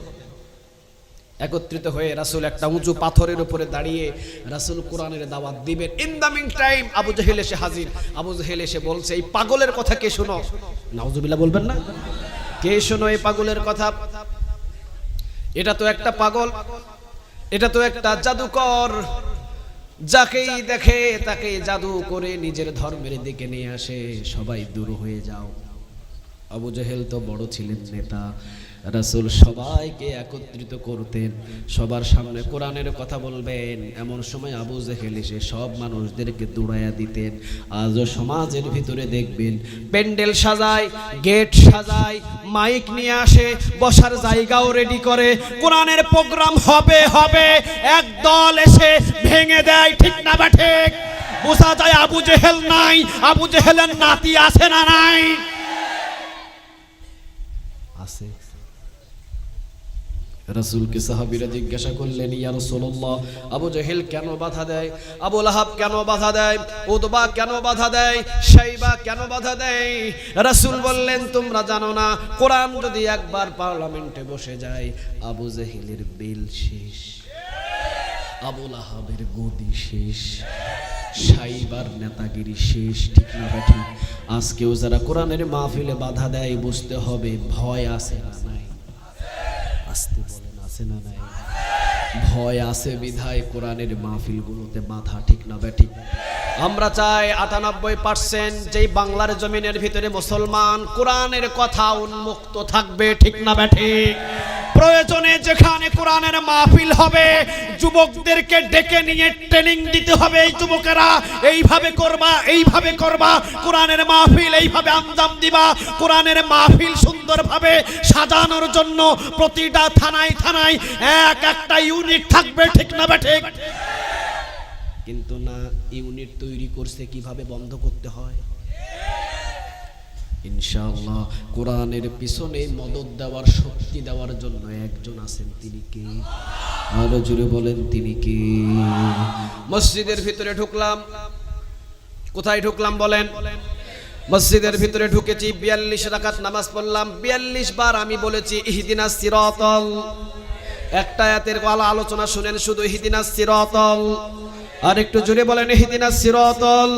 একত্রিত হয়ে রাসূল একটা উঁচু পাথরের উপরে দাঁড়িয়ে রাসূল কোরআনের দাওয়াত দিবেন। ইন দা মিন টাইম আবু জেহেল এসে হাজির। আবু জেহেল এসে বলছে, এই পাগলের কথা কে শোনো? নাউজুবিল্লাহ বলবেন না? কে শোনো এই পাগলের কথা? এটা তো একটা পাগল, এটা তো একটা জাদুকর, যাকেই দেখে তাকে জাদু করে নিজের ধর্মের দিকে নিয়ে আসে। সবাই দূর হয়ে যাও। আবু জেহেল তো বড় ছিলেন নেতা। রাসূল সবাইকে একত্রিত করতেন, সবার সামনে কোরআনের কথা বলবেন। এমন সময় আবু জেহেল এসে সব মানুষদেরকে দৌড়াইয়া দিতেন। আজও সমাজের ভিতরে দেখবেন প্যান্ডেল সাজায়, গেট সাজায়, মাইক নিয়ে আসে, বসার জায়গাও রেডি করে, কোরআনের প্রোগ্রাম হবে হবে, একদল এসে ভেঙে দেয়, ঠিক না বা ঠিক? বোঝা যায় আবু জেহেল নাই, আবু জেহেলের নাতি আছে না নাই? আছে। রাসূলকে সাহাবীরা জিজ্ঞাসা করলেন, ইয়া রাসূলুল্লাহ আবু জেহেল কেন বাধা দেয়? আবু লাহাব কেন বাধা দেয়? উতবা কেন বাধা দেয়? শাইবা কেন বাধা দেয়? রাসূল বললেন, তোমরা জানো না, কোরআন যদি একবার পার্লামেন্টে বসে যায়, আবু জেহেলের বেল শেষ, আবু লাহাবের গদি শেষ, শাইবার নেতাগিরি শেষ, ঠিক না বেঠি? আজকেও যারা কোরআনের মাহফিলে বাধা দেয়, বুঝতে হবে ভয় আছে না নাই? আসতে বলেন, আছে না নাই? ভয় আছে বিধায় কোরআনের মাহফিলগুলোতে বাধা, ঠিক না বেঠি? আমরা চাই 98% যেই বাংলার জমিনের ভিতরে মুসলমান কোরআনের কথা উন্মুক্ত থাকবে, ঠিক না বেঠি? প্রয়োজনে যেখানে কোরআনের মাহফিল হবে, যুবকদেরকে ডেকে নিয়ে ট্রেনিং দিতে হবে। এই যুবকেরা এইভাবে করবা, এইভাবে করবা, কোরআনের মাহফিল এইভাবে আঞ্জাম দিবা। কোরআনের মাহফিল সুন্দরভাবে সাজানোর জন্য প্রতিটা থানায় থানায় একটা ইউনিট থাকবে, ঠিক না বা ঠিক? কিন্তু না, ইউনিট তৈরি করছে, কিভাবে বন্ধ করতে হয়। ইনশাআল্লাহ কোরআনের পিছনে মদদ দেওয়ার, শক্তি দেওয়ার জন্য একজন আছেন, তিনি কে? আরো জোরে বলেন, তিনি কে? মসজিদের ভিতরে ঢুকলাম। কোথায় ঢুকলাম বলেন? মসজিদের ভিতরে ঢুকেছি, 42 রাকাত নামাজ পড়লাম। 42 বার আমি বলেছি ইহদিনাস সিরাতাল। একটা আয়াতের আলোচনা শুনেন শুধু, ইহদিনাস সিরাতাল। আর একটু জোরে বলেন, ইহদিনাস সিরাতাল।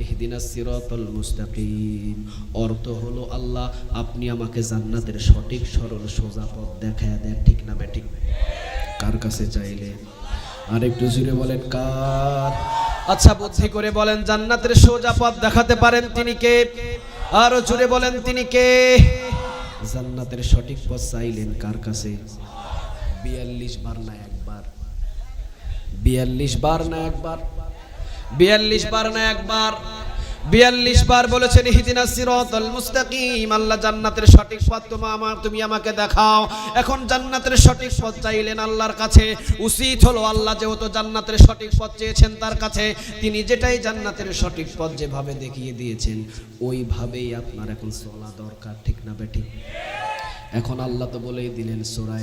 ইহদিনাস সিরাতাল মুস্তাকিম অর্থ হলো, আল্লাহ আপনি আমাকে জান্নাতের সঠিক সরল সোজা পথ দেখায় দেন, ঠিক না বেঠিক? কার কাছে চাইলে? আর একটু জোরে বলেন, কার? আচ্ছা বুদ্ধি করে বলেন, জান্নাতের সোজা পথ দেখাতে পারেন তিনি কে? আরো জোরে বলেন, তিনি কে? জান্নাতের সঠিক পথ চাইলেন কার কাছে? 42 বার না একবার? 42 বার না একবার? 42 বার না একবার? 42 বার বলেছেন ইহদিনাস সিরাতাল মুস্তাকিম। আল্লাহ জান্নাতের সঠিক পথ তুমি আমাকে দেখাও। এখন জান্নাতের সঠিক পথ চাইলেন আল্লাহর কাছে। উচিত হলো আল্লাহ যেহেতু জান্নাতের সঠিক পথ চেয়েছেন তার কাছে, তিনি যেটাই জান্নাতের সঠিক পথ যেভাবে দেখিয়ে দিয়েছেন ওইভাবেই আপনার এখন চলা দরকার, ঠিক না বেঠিক? এখন আল্লাহ তো বলেই দিলেন সূরা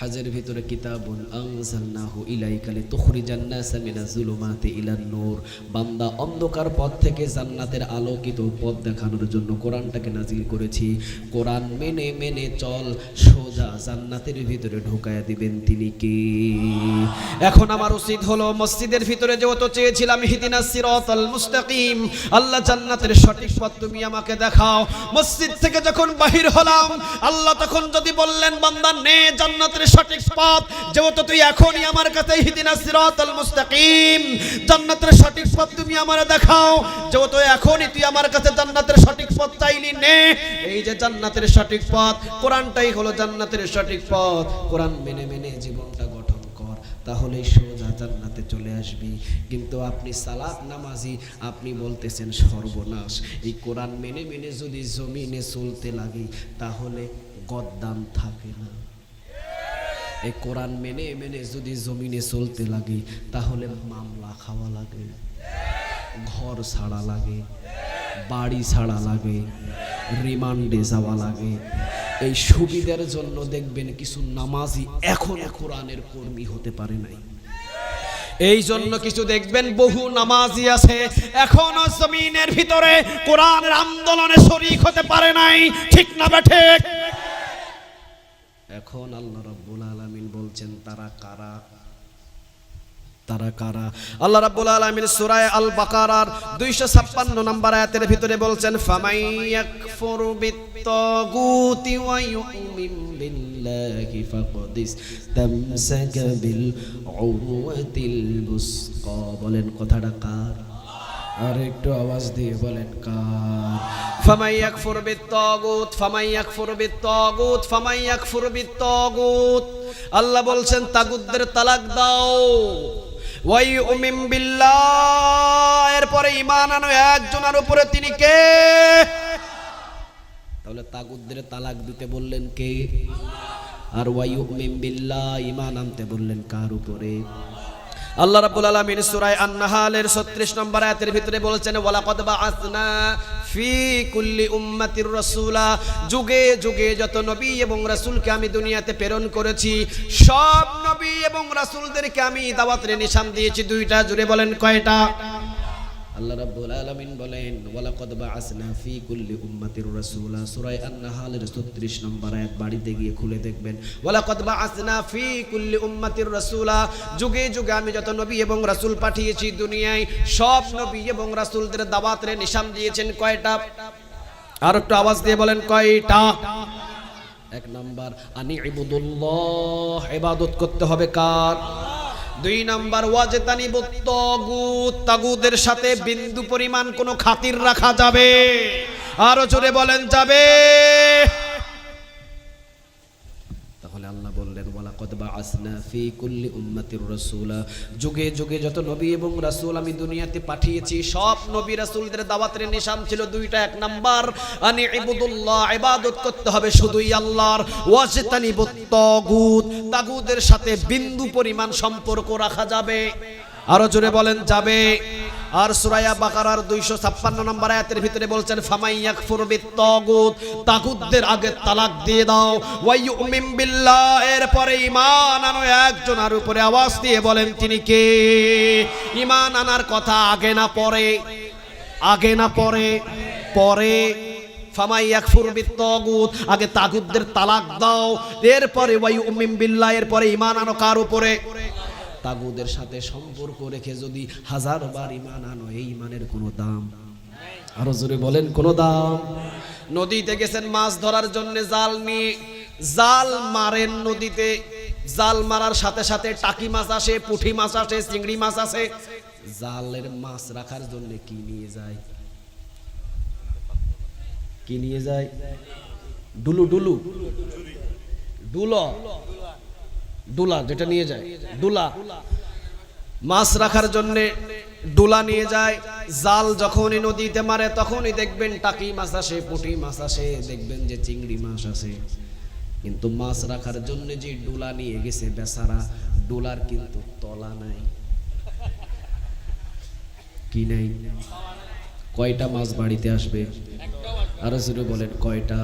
হাজের ভিতরে কিতাবুন আনজালনাহু ইলাইকা লিতুখরিজান নাসা মিনাজ যুলুমাতি ইলান নূর, বান্দা অন্ধকার পথ থেকে জান্নাতের আলোকিত পথ দেখানোর জন্য কোরআনটাকে নাজিল করেছি। কোরআন মেনে মেনে চল, সোজা জান্নাতের ভিতরে ঢোকায়া দিবেন তিনি কে? এখন আমার উচিত হলো মসজিদের ভিতরে যেহেতু চেয়েছিলাম ইহদিনাস সিরাতাল মুস্তাকিম, আল্লাহ জান্নাতের সঠিক পথ তুমি আমাকে দেখাও। মসজিদ থেকে যখন বাহির হলাম, আল্লাহ তখন যদি বললেন বান্দা নে জান্নাতের সঠিক পথ, যেহেতু তুই এখনই আমার কাছে ইহদিনাস সিরাতাল মুস্তাকিম, জান্নাতের সঠিক পথ তুমি আমারে দেখাও, যেহেতু এখনই তুই আমার কাছে জান্নাতের সঠিক পথ চাইলি, নে এই যে জান্নাতের সঠিক পথ, কোরআনটাই হলো জান্নাতের সঠিক পথ। কোরআন মেনে মেনে জীবনটা গঠন কর, তাহলেই সোজা জান্নাতে চলে আসবি। কিন্তু আপনি সালাত নামাজি, আপনি বলতেছেন সর্বনাশ। এই কোরআন মেনে মেনে যদি জমিনে চলতে লাগি তাহলে গদ্দান থাকে না। এই কোরআন মেনে মেনে যদি জমিনে চলতে লাগে তাহলে মামলা খাওয়া লাগে, ঘর ছাড়া লাগে, বাড়ি ছাড়া লাগে, রিমান্ডে যাওয়া লাগে। এই সুবিধার জন্য দেখবেন কিছু নামাজি এখনো কোরআনের কর্মী হতে পারে নাই। এই জন্য কিছু দেখবেন বহু নামাজি আছে এখনো জমিনের ভিতরে কোরআনের আন্দোলনে শরীক হতে পারে নাই। ঠিক না বেঠিক? এখন আল্লাহ রাব্বুল আলামিন বলছেন তারা কারা? তারা কারা? আল্লাহ রাব্বুল আলামিন সূরা আল বাকারার 256 নম্বর আয়াতের ভিতরে বলছেন ফামাইয়াকফুরু বিত্তাগুতি ওয়া ইউমিন বিল্লাহি ফাকাদিস তামসাকা বিল উরওয়াতিল বুসকা। বলেন কথাটা কার? আর একটু আওয়াজ দিয়ে বলেন কার? ফামাইয়াকফুরু বিত্তাগুত, ফামাইয়াকফুরু বিত্তাগুত, ফামাইয়াকফুরু বিত্তাগুত। আল্লাহ বলছেন তাগুতদের তালাক দাও। ওয়াই উমিন বিল্লাহ, এরপরে ঈমান আনো একজনের উপরে, তিনি কে? তাহলে তাগুতদের তালাক দিতে বললেন কে? আর ওয়াই উমিন বিল্লাহ, ঈমান আনতে বললেন কার উপরে? আল্লাহ রাব্বুল আলামিন সূরা আন-নাহলের 36 নম্বর আয়াতের ভিতরে বলেছেন ওয়ালাকাদ বাআসনা ফি কুল্লি উম্মাতির রাসূলা, যুগে যুগে যত নবী এবং রাসূলকে আমি দুনিয়াতে প্রেরণ করেছি, সব নবী এবং রাসূলদেরকে আমি দাওয়াতের নিশান দিয়েছি দুইটা। জুড়ে বলেন কয়টা? আল্লাহ রাব্বুল আলামিন বলেন ওয়ালাকাদ বাআসনা ফি কুল্লি উম্মাতির রাসূলা, সূরা আন-নাহলের 36 নম্বর আয়াত বাড়িতে গিয়ে খুলে দেখবেন। ওয়ালাকাদ বাআসনা ফি কুল্লি উম্মাতির রাসূলা, যুগে যুগে আমি যত নবী এবং রাসূল পাঠিয়েছি দুনিয়ায়, সব নবী এবং রাসূলদের দাওয়াতের নিশান দিয়েছেন কয়টা? আর একটু আওয়াজ দিয়ে বলেন কয়টা? এক নাম্বার আনি ইবুদুল্লাহ, ইবাদত করতে হবে কার? দুই নাম্বার ওয়াজতানিবুত তাগুত, তাগুতের সাথে বিন্দু পরিমাণ কোনো খাতির রাখা যাবে? আরো জোরে বলেন যাবে? তাহলে আল্লাহ বললেন ওয়ালাকাদ বাআসনা ফি কুল্লি উম্মাতির রাসূলা, যুগে যুগে যত নবী এবং রাসূল আমি দুনিয়াতে পাঠিয়েছি, সব নবী রাসূলদের দাওয়াতের নিশান ছিল দুইটা। এক নাম্বার আনি ইবুদুল্লাহ, ইবাদত করতে হবে শুধুই আল্লাহর। ওয়াজতানিবুত তাগুত, তাগুতের সাথে বিন্দু পরিমাণ সম্পর্ক রাখা যাবে? আরো জোরে বলেন যাবে? আর সূরা বাকারার 256 নম্বর আয়াতের ভিতরে বলছেন ফামাইয়াকফুরু বিত্তাগুত, তাগুতদের আগে তালাক দিয়ে দাও। ওয়া ইউমিন বিল্লাহ, এরপরে ঈমান আনো একজনের উপরে। আওয়াজ দিয়ে বলেন তিনি কে? ঈমান আনার কথা আগে না পরে? আগে না পরে? পরে। ফামাইয়াকফুরু বিত্তাগুত, আগে তাগুতদের তালাক দাও, এরপরে ওয়া ইউমিন বিল্লাহ, এরপরে ঈমান আনো কার উপরে? তাগুদের সাথে সম্পর্ক রেখে যদি 1000 বার ঈমান আনো, এই ঈমানের কোনো দাম? আরো জোরে বলেন কোনো দাম? নদীতে গেছেন মাছ ধরার জন্য, জাল নিয়ে জাল মারেন নদীতে, জাল মারার সাথে সাথে টাকি মাছ আসে, পুঁটি মাছ আসে, চিংড়ি মাছ আসে। জালের মাছ রাখার জন্য কি নিয়ে যায়? কি নিয়ে যায়? ডুলু, ডুলু, ডুলো, ডুলা, যেটা নিয়ে যায় ডুলা। মাছ রাখার জন্য ডুলা নিয়ে যায়। জাল যখনই নদীতে মারে তখনই দেখবেন টাকি মাছ আসে, পুঁটি মাছ আসে, দেখবেন যে চিংড়ি মাছ আসে। কিন্তু মাছ রাখার জন্য যে ডুলা নিয়ে গেছে বেচারা, ডুলার কিন্তু তলা নাই। কি নাই? কয়টা মাছ বাড়িতে আসবে? আর জোরে বলেন কয়টা?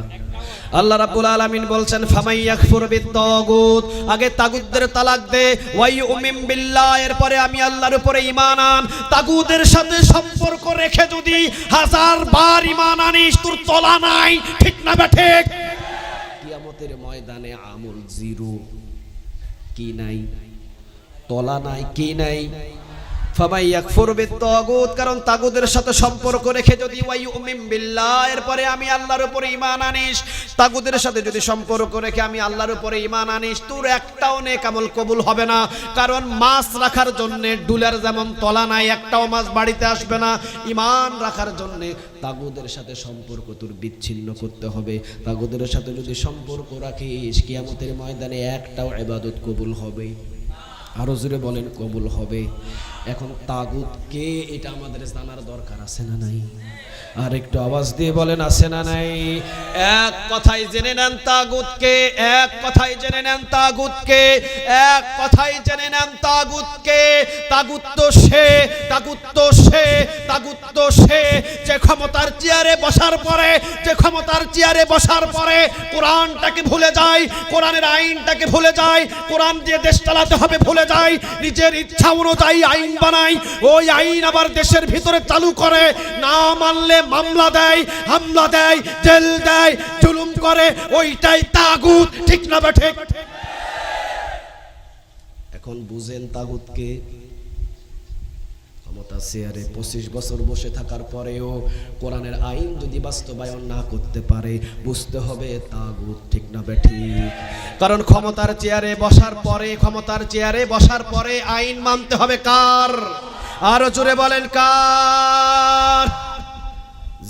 আল্লাহ রাব্বুল আলামিন বলছেন ফামাই ইয়াকফুর বিত-তাগুত, আগে তাগুতদের তালাক দে, ওয়াই উমিন বিল্লাহ, এরপরে আমি আল্লাহর উপরে ঈমান আন। তাগুতের সাথে সম্পর্ক রেখে যদি 1000 বার ঈমান আনিস, তোর তলা নাই, ঠিক না ঠিক? কিয়ামতের ময়দানে আমল জিরো, কি নাই? তলা নাই, কি নাই? ফামাই ইয়াকফুর বিত-তাগুত, কারণ তাগুতের সাথে সম্পর্ক রেখে যদি ওয়াই উমিন বিল্লাহ, এরপরে আমি আল্লাহর উপরে ঈমান আনিস, তাগুতের সাথে যদি সম্পর্ক রেখে আমি আল্লাহর উপরে ঈমান আনিস, তোর একটাও নেক আমল কবুল হবে না। কারণ মাছ রাখার জন্য ডুলার যেমন তলা নাই, একটাও মাছ বাড়িতে আসবে না। ঈমান রাখার জন্য তাগুতের সাথে সম্পর্ক তোর বিচ্ছিন্ন করতে হবে। তাগুতের সাথে যদি সম্পর্ক রাখিস, কিয়ামতের ময়দানে একটাও ইবাদত কবুল হবে। আরো জোরে বলেন কবুল হবে। এখন তাগুত কে, এটা আমাদের জানার দরকার আছে না নাই? আর একটু আওয়াজ দিয়ে বলেন আছে না নাই? এক কথায় জেনে নেন তাগুতকে, এক কথায় জেনে নেন তাগুতকে, এক কথায় জেনে নেন তাগুতকে। তাগুত তো সে, তাগুত তো সে, তাগুত তো সে যে ক্ষমতার চেয়ারে বসার পরে, যে ক্ষমতার চেয়ারে বসার পরে কোরআনটাকে ভুলে যায়, কোরআনের আইনটাকে ভুলে যায়, কোরআন দিয়ে দেশ চালাতে হবে ভুলে যায়, নিজের ইচ্ছা অনুযায়ী আইন বানায়, ওই আইন আবার দেশের ভিতরে চালু করে, না মানলে মামলা দেয়, হামলা দেয়, জেল দেয়, জুলুম করে, ওইটাই তাগুত, ঠিক না ঠিক? এখন বুঝেন তাগুতকে। ক্ষমতা চেয়ারে 25 বছর বসে থাকার পরেও কোরআনের আইন যদি বাস্তবায়ন না করতে পারে, বুঝতে হবে তাগুত, ঠিক না ঠিক? কারণ ক্ষমতার চেয়ারে বসার পরে, ক্ষমতার চেয়ারে বসার পরে আইন মানতে হবে কার? আরো জোরে বলেন কার?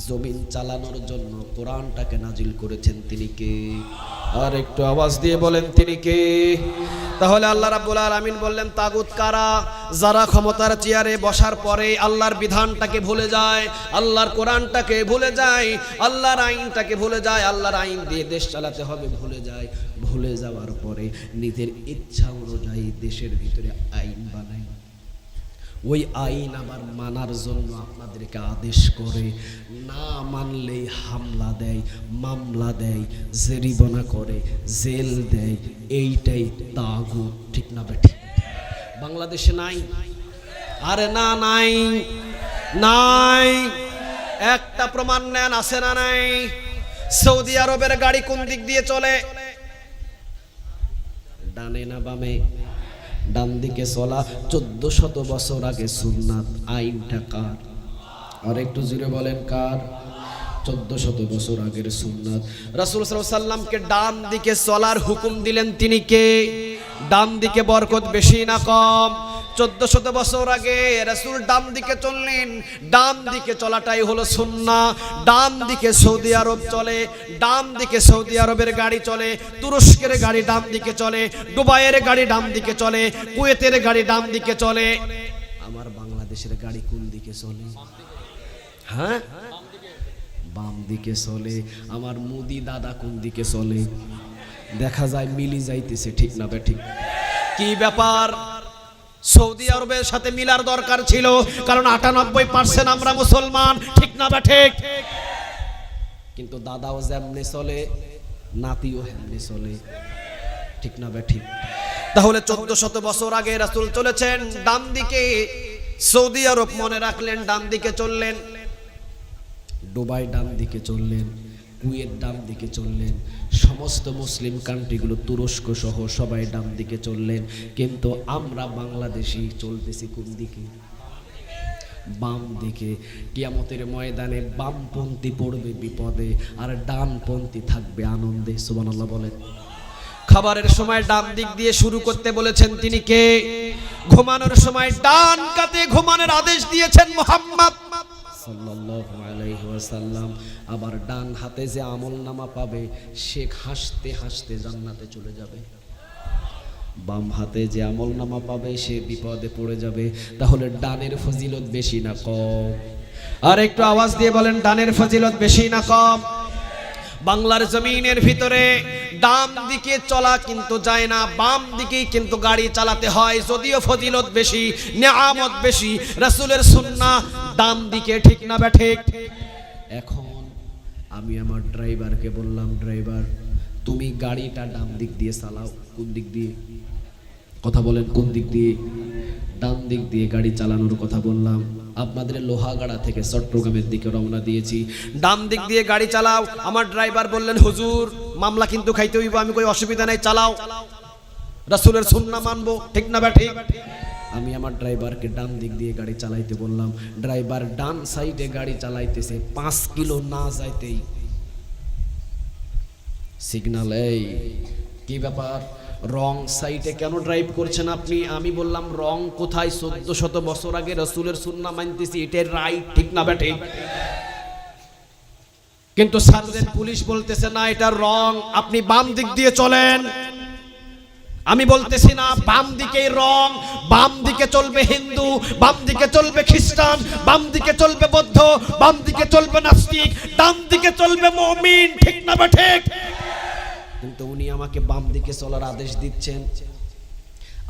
জমিন চালানোর জন্য কোরআনটাকে নাজিল করেছেন তিনি কে? আর একটু আওয়াজ দিয়ে বলেন তিনি কে? তাহলে আল্লাহ রাব্বুল আলামিন বললেন তাগুত কারা? যারা ক্ষমতার চেয়ারে বসার পরে আল্লাহর বিধানটাকে ভুলে যায়, আল্লাহর কোরআনটাকে ভুলে যায়, আল্লাহর আইনটাকে ভুলে যায়, আল্লাহর আইন দিয়ে দেশ চালাতে হবে ভুলে যায়, ভুলে যাওয়ার পরে নিজের ইচ্ছা অনুযায়ী দেশের ভিতরে আইন বানায়, ওই আইন আবার মানার জন্য আপনাদেরকে আদেশ করে, না মানলেই হামলা দেয়, মামলা দেয়, জেরিমানা করে, জেল দেয়, এইটাই তাগুত, ঠিক না বেঠিক? বাংলাদেশে নাই? আরে না, নাই, নাই। একটা প্রমাণ নেন, আছে না নাই? সৌদি আরবের গাড়ি কোন দিক দিয়ে চলে? ডানে না বামে? ডান দিকে চলা 1400 বছর আগে সুন্নাত, আইনটা কার? আর একটু জোরে বলেন কার? 1400 বছর আগের সুন্নাত। রাসূল সাল্লাল্লাহু আলাইহি ওয়াসাল্লামকে ডান দিকে চলার হুকুম দিলেন তিনি কে? ডান দিকে বরকত বেশি না কম? 1400 বছর আগে রাসূল ডান দিকে চললেন, ডান দিকে চলাটাই হলো সুন্নাহ। ডান দিকে সৌদি আরব চলে, ডান দিকে সৌদি আরবের গাড়ি চলে, তুরস্কের গাড়ি ডান দিকে চলে, দুবাইয়ের গাড়ি ডান দিকে চলে, কুয়েতের গাড়ি ডান দিকে চলে। আমার বাংলাদেশের গাড়ি কোন দিকে চলে? হ্যাঁ, বাম দিকে চলে। আমার মোদি দাদা কোন দিকে চলে? দেখা যায় মিলি যাইতেছে, ঠিক না ঠিক? কি ব্যাপার? সৌদি আরবের সাথে মিলার দরকার ছিল, কারণ 98% আমরা মুসলমান, ঠিক না ঠিক? কিন্তু দাদাও যেমনি চলে, নাতিও হেমনি চলে, ঠিক না ঠিক? তাহলে 1400 বছর আগে রাসূল চলেছেন ডান দিকে, সৌদি আরব মনে রাখলেন ডান দিকে চললেন, দুবাই ডান দিকে চললেন, কুয়েত ডান দিকে চললেন, সমস্ত মুসলিম কান্ট্রিগুলো তুরস্ক সহ সবাই ডান দিকে চললেন। কিন্তু আমরা বাংলাদেশি চলতেছি কোন দিকে? বাম দিকে। কিয়ামতের ময়দানে বামপন্থী পড়বে বিপদে, আর ডানপন্থী থাকবে আনন্দে। সুবহানাল্লাহ বলেন। খাবারের সময় ডান দিক দিয়ে শুরু করতে বলেছেন তিনি কে? ঘুমানোর সময় ডান কাতে ঘুমানোর আদেশ দিয়েছেন মুহাম্মদ সাল্লাল্লাহু আলাইহি ওয়াসাল্লাম। আবার ডান হাতে যে আমলনামা পাবে সে হাসতে হাসতে জান্নাতে চলে যাবে, বাম হাতে যে আমলনামা পাবে সে বিপদে পড়ে যাবে। তাহলে ডানের ফজিলত বেশি না কম? আর একটু আওয়াজ দিয়ে বলেন, ডানের ফজিলত বেশি না কম? বাংলার জমিনের ভিতরে ডান দিকে চলা কিন্তু যায় না, বাম দিকেই কিন্তু গাড়ি চালাতে হয়। যদিও ফজিলত বেশি, নেয়ামত বেশি, রাসূলের সুন্নাহ ডান দিকে, ঠিক না ঠিক? এখন আমি আমার ড্রাইভারকে বললাম, ড্রাইভার তুমি গাড়িটা ডান দিক দিয়ে চালাও। কোন দিক দিয়ে? কথা বলেন, কোন দিক দিয়ে? ডান দিক দিয়ে গাড়ি চালানোর কথা বললাম। আপনাদের লোহাগাড়া থেকে চট্টগ্রামের দিকে রওনা দিয়েছি, ডান দিক দিয়ে গাড়ি চালাও। আমার ড্রাইভার বললেন, হুজুর মামলা কিন্তু খাইতে হইব। আমি কই অসুবিধা নাই, চালাও, রাসূলের সুন্নাহ মানবো, ঠিক না ব্যাঠি? আমি আমার ড্রাইভারকে ডান দিক দিয়ে গাড়ি চালাইতে বললাম। ড্রাইভার ডান সাইডে গাড়ি চালাইতেছে, 5 কিলো না যাইতেই সিগন্যাল। এই কি ব্যাপার, রং সাইডে কেন ড্রাইভ করছেন আপনি? আমি বললাম, রং কোথায়? 1400 বছর আগে রাসূলের সুন্নাহ মানতেছি, এটাই রাইট, ঠিক না ব্যাঠি? কিন্তু সার্জেন্ট পুলিশ বলতেছে না, এটা রং, আপনি বাম দিক দিয়ে চলেন। আমি বলতেছি না বাম দিকেই রং, বাম দিকে চলবে হিন্দু, বাম দিকে চলবে খ্রিস্টান, বাম দিকে চলবে বৌদ্ধ, বাম দিকে চলবে নাস্তিক, ডান দিকে চলবে মুমিন, ঠিক না বা ঠিক? কিন্তু উনি আমাকে বাম দিকে চলার আদেশ দিচ্ছেন।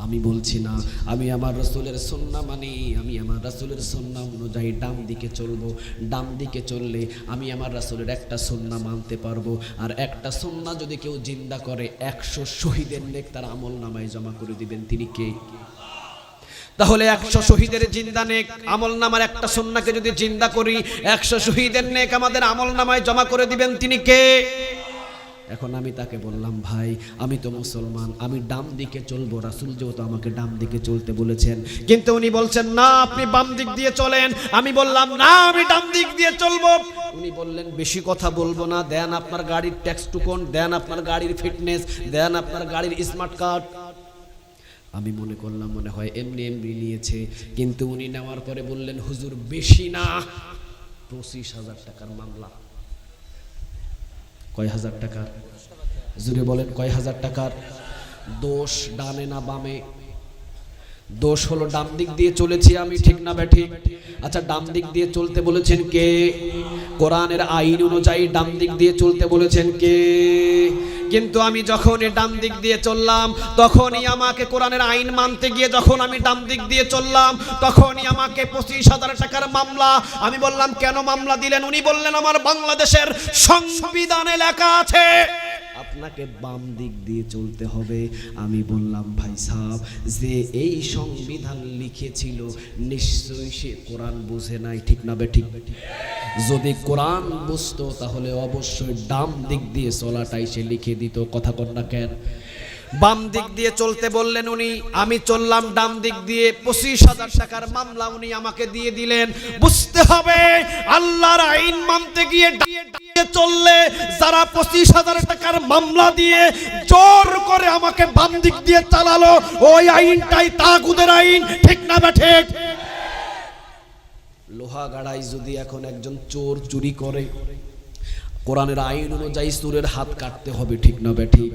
আমি বলছি না, আমি আমার রাসূলের সুন্নাহ মানি, আমি আমার রাসূলের সুন্নাহ অনুযায়ী ডান দিকে চলবো। ডান দিকে চললে আমি আমার রাসূলের একটা সুন্নাহ মানতে পারবো। আর একটা সুন্নাহ যদি কেউ জিন্দা করে, 100 শহীদের নেক তার আমলনামায় জমা করে দিবেন। তিনি কে? তাহলে 100 শহীদের জিন্দা নেক আমলনামার একটা সুন্নাহকে যদি জিন্দা করি, 100 শহীদের নেক আমাদের আমলনামায় জমা করে দিবেন। তিনি কে? এখন আমি তাকে বললাম, ভাই আমি তো মুসলমান, আমি ডান দিকে চলবো, রাসূল যেহেতু আমাকে ডান দিকে চলতে বলেছেন। কিন্তু উনি বলছেন, না আপনি বাম দিক দিয়ে চলেন। আমি বললাম, না আমি ডান দিক দিয়ে চলবো। উনি বললেন, বেশি কথা বলবো না, দেন আপনার গাড়ির ট্যাক্স টুকন, দেন আপনার গাড়ির ফিটনেস, দেন আপনার গাড়ির স্মার্ট কার্ড। আমি মনে করলাম মনে হয় এমনি এমনি নিয়েছে, কিন্তু উনি নেওয়ার পরে বললেন, হুজুর বেশি না, 25,000 টাকার মামলা। কয় হাজার টাকার? জুড়ে বলেন, কয় হাজার টাকার? দোষ ডানে না বামে? দোষ হলো ডান দিক দিয়ে চলেছি আমি, ঠিক না ব্যাঠি? আচ্ছা, ডান দিক দিয়ে চলতে বলেছেন কে? কোরআনের আইন অনুযায়ী ডান দিক দিয়ে চলতে বলেছেন কে? কিন্তু আমি যখনই ডান দিক দিয়ে চললাম, তখনই আমাকে কোরআনের আইন মানতে গিয়ে যখন আমি ডান দিক দিয়ে চললাম, তখনই আমাকে 25,000 টাকার মামলা। আমি বললাম, কেন মামলা দিলেন? উনি বললেন, আমার বাংলাদেশের সংবিধানে লেখা আছে আপনাকে বাম দিক দিয়ে চলতে হবে। আমি বললাম, ভাই সাহেব, যে এই সংবিধান লিখেছিল নিশ্চয়ই সে কোরআন বুঝে নাই, ঠিক না বে ঠিক? যদি কোরআন বুঝতো তাহলে অবশ্যই ডান দিক দিয়ে চলাটাই সে লিখে দিত। কথা কর না কেন? বাম দিক দিয়ে চলতে বললেন উনি, আমি চললাম ডান দিক দিয়ে। 25,000 টাকার মামলা উনি আমাকে দিয়ে দিলেন। বুঝতে হবে, আল্লাহর আইন মানতে গিয়ে চললে যারা 25,000 টাকার মামলা দিয়ে জোর করে আমাকে বাম দিক দিয়ে চালালো, ওই আইনটাই তাগুদের আইন, ঠিক না বা ঠিক? লোহাগাড়ায় যদি এখন একজন চোর চুরি করে, কোরআনের আইন অনুযায়ী চোরের হাত কাটতে হবে, ঠিক না বা ঠিক?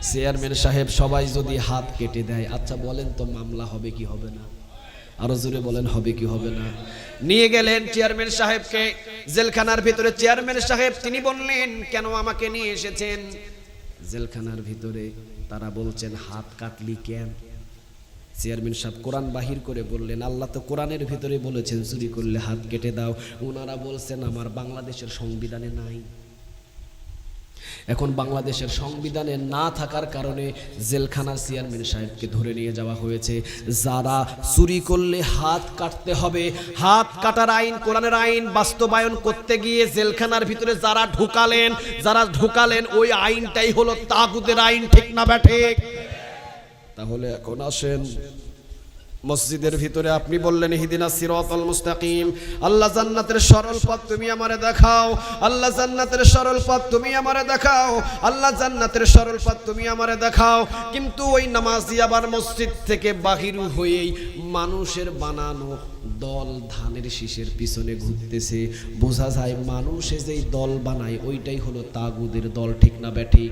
চেয়ারম্যান সাহেব সবাই যদি হাত কেটে দেয়, আচ্ছা বলেন তো মামলা হবে কি হবে না? আরো জোরে বলেন, হবে কি হবে না? নিয়ে গেলেন চেয়ারম্যান সাহেবকে জেলখানার ভিতরে। চেয়ারম্যান সাহেব তিনি বললেন, কেন আমাকে নিয়ে এসেছেন জেলখানার ভিতরে? তারা বলছেন, হাত কাটলি কেন? চেয়ারম্যান সাহেব কোরআন বাহির করে বললেন, আল্লাহ তো কোরআনের ভিতরে বলেছেন চুরি করলে হাত কেটে দাও। ওনারা বলছেন, আমার বাংলাদেশের সংবিধানে নাই। এখন বাংলাদেশের সংবিধানে না থাকার কারণে জেলখানার চেয়ারম্যান সাহেবকে ধরে নিয়ে যাওয়া হয়েছে। যারা চুরি করলে হাত কাটতে হবে, হাত কাটার আইন, কোরআনের আইন বাস্তবায়ন করতে গিয়ে জেলখানার ভিতরে যারা ঢুকালেন ওই আইনটাই হলো তাগুদের আইন, ঠিক না বা ঠিক? তাহলে এখন আসেন মসজিদের ভিতরে। আপনি বললেন, ইহদিনাস সিরাতাল মুস্তাকিম, আল্লাহ জান্নাতের সরল পথ তুমি আমারে দেখাও, আল্লাহ জান্নাতের সরল পথ তুমি আমারে দেখাও, আল্লাহ জান্নাতের সরল পথ তুমি আমারে দেখাও। কিন্তু ওই নামাজি আবার মসজিদ থেকে বাহির হয়েই মানুষের বানানো দল ধানের শীষের পিছনে ঘুরতেছে। বোঝা যায় মানুষে যেই দল বানায় ওইটাই হলো তাগুদের দল, ঠিক না ব্যাঠি?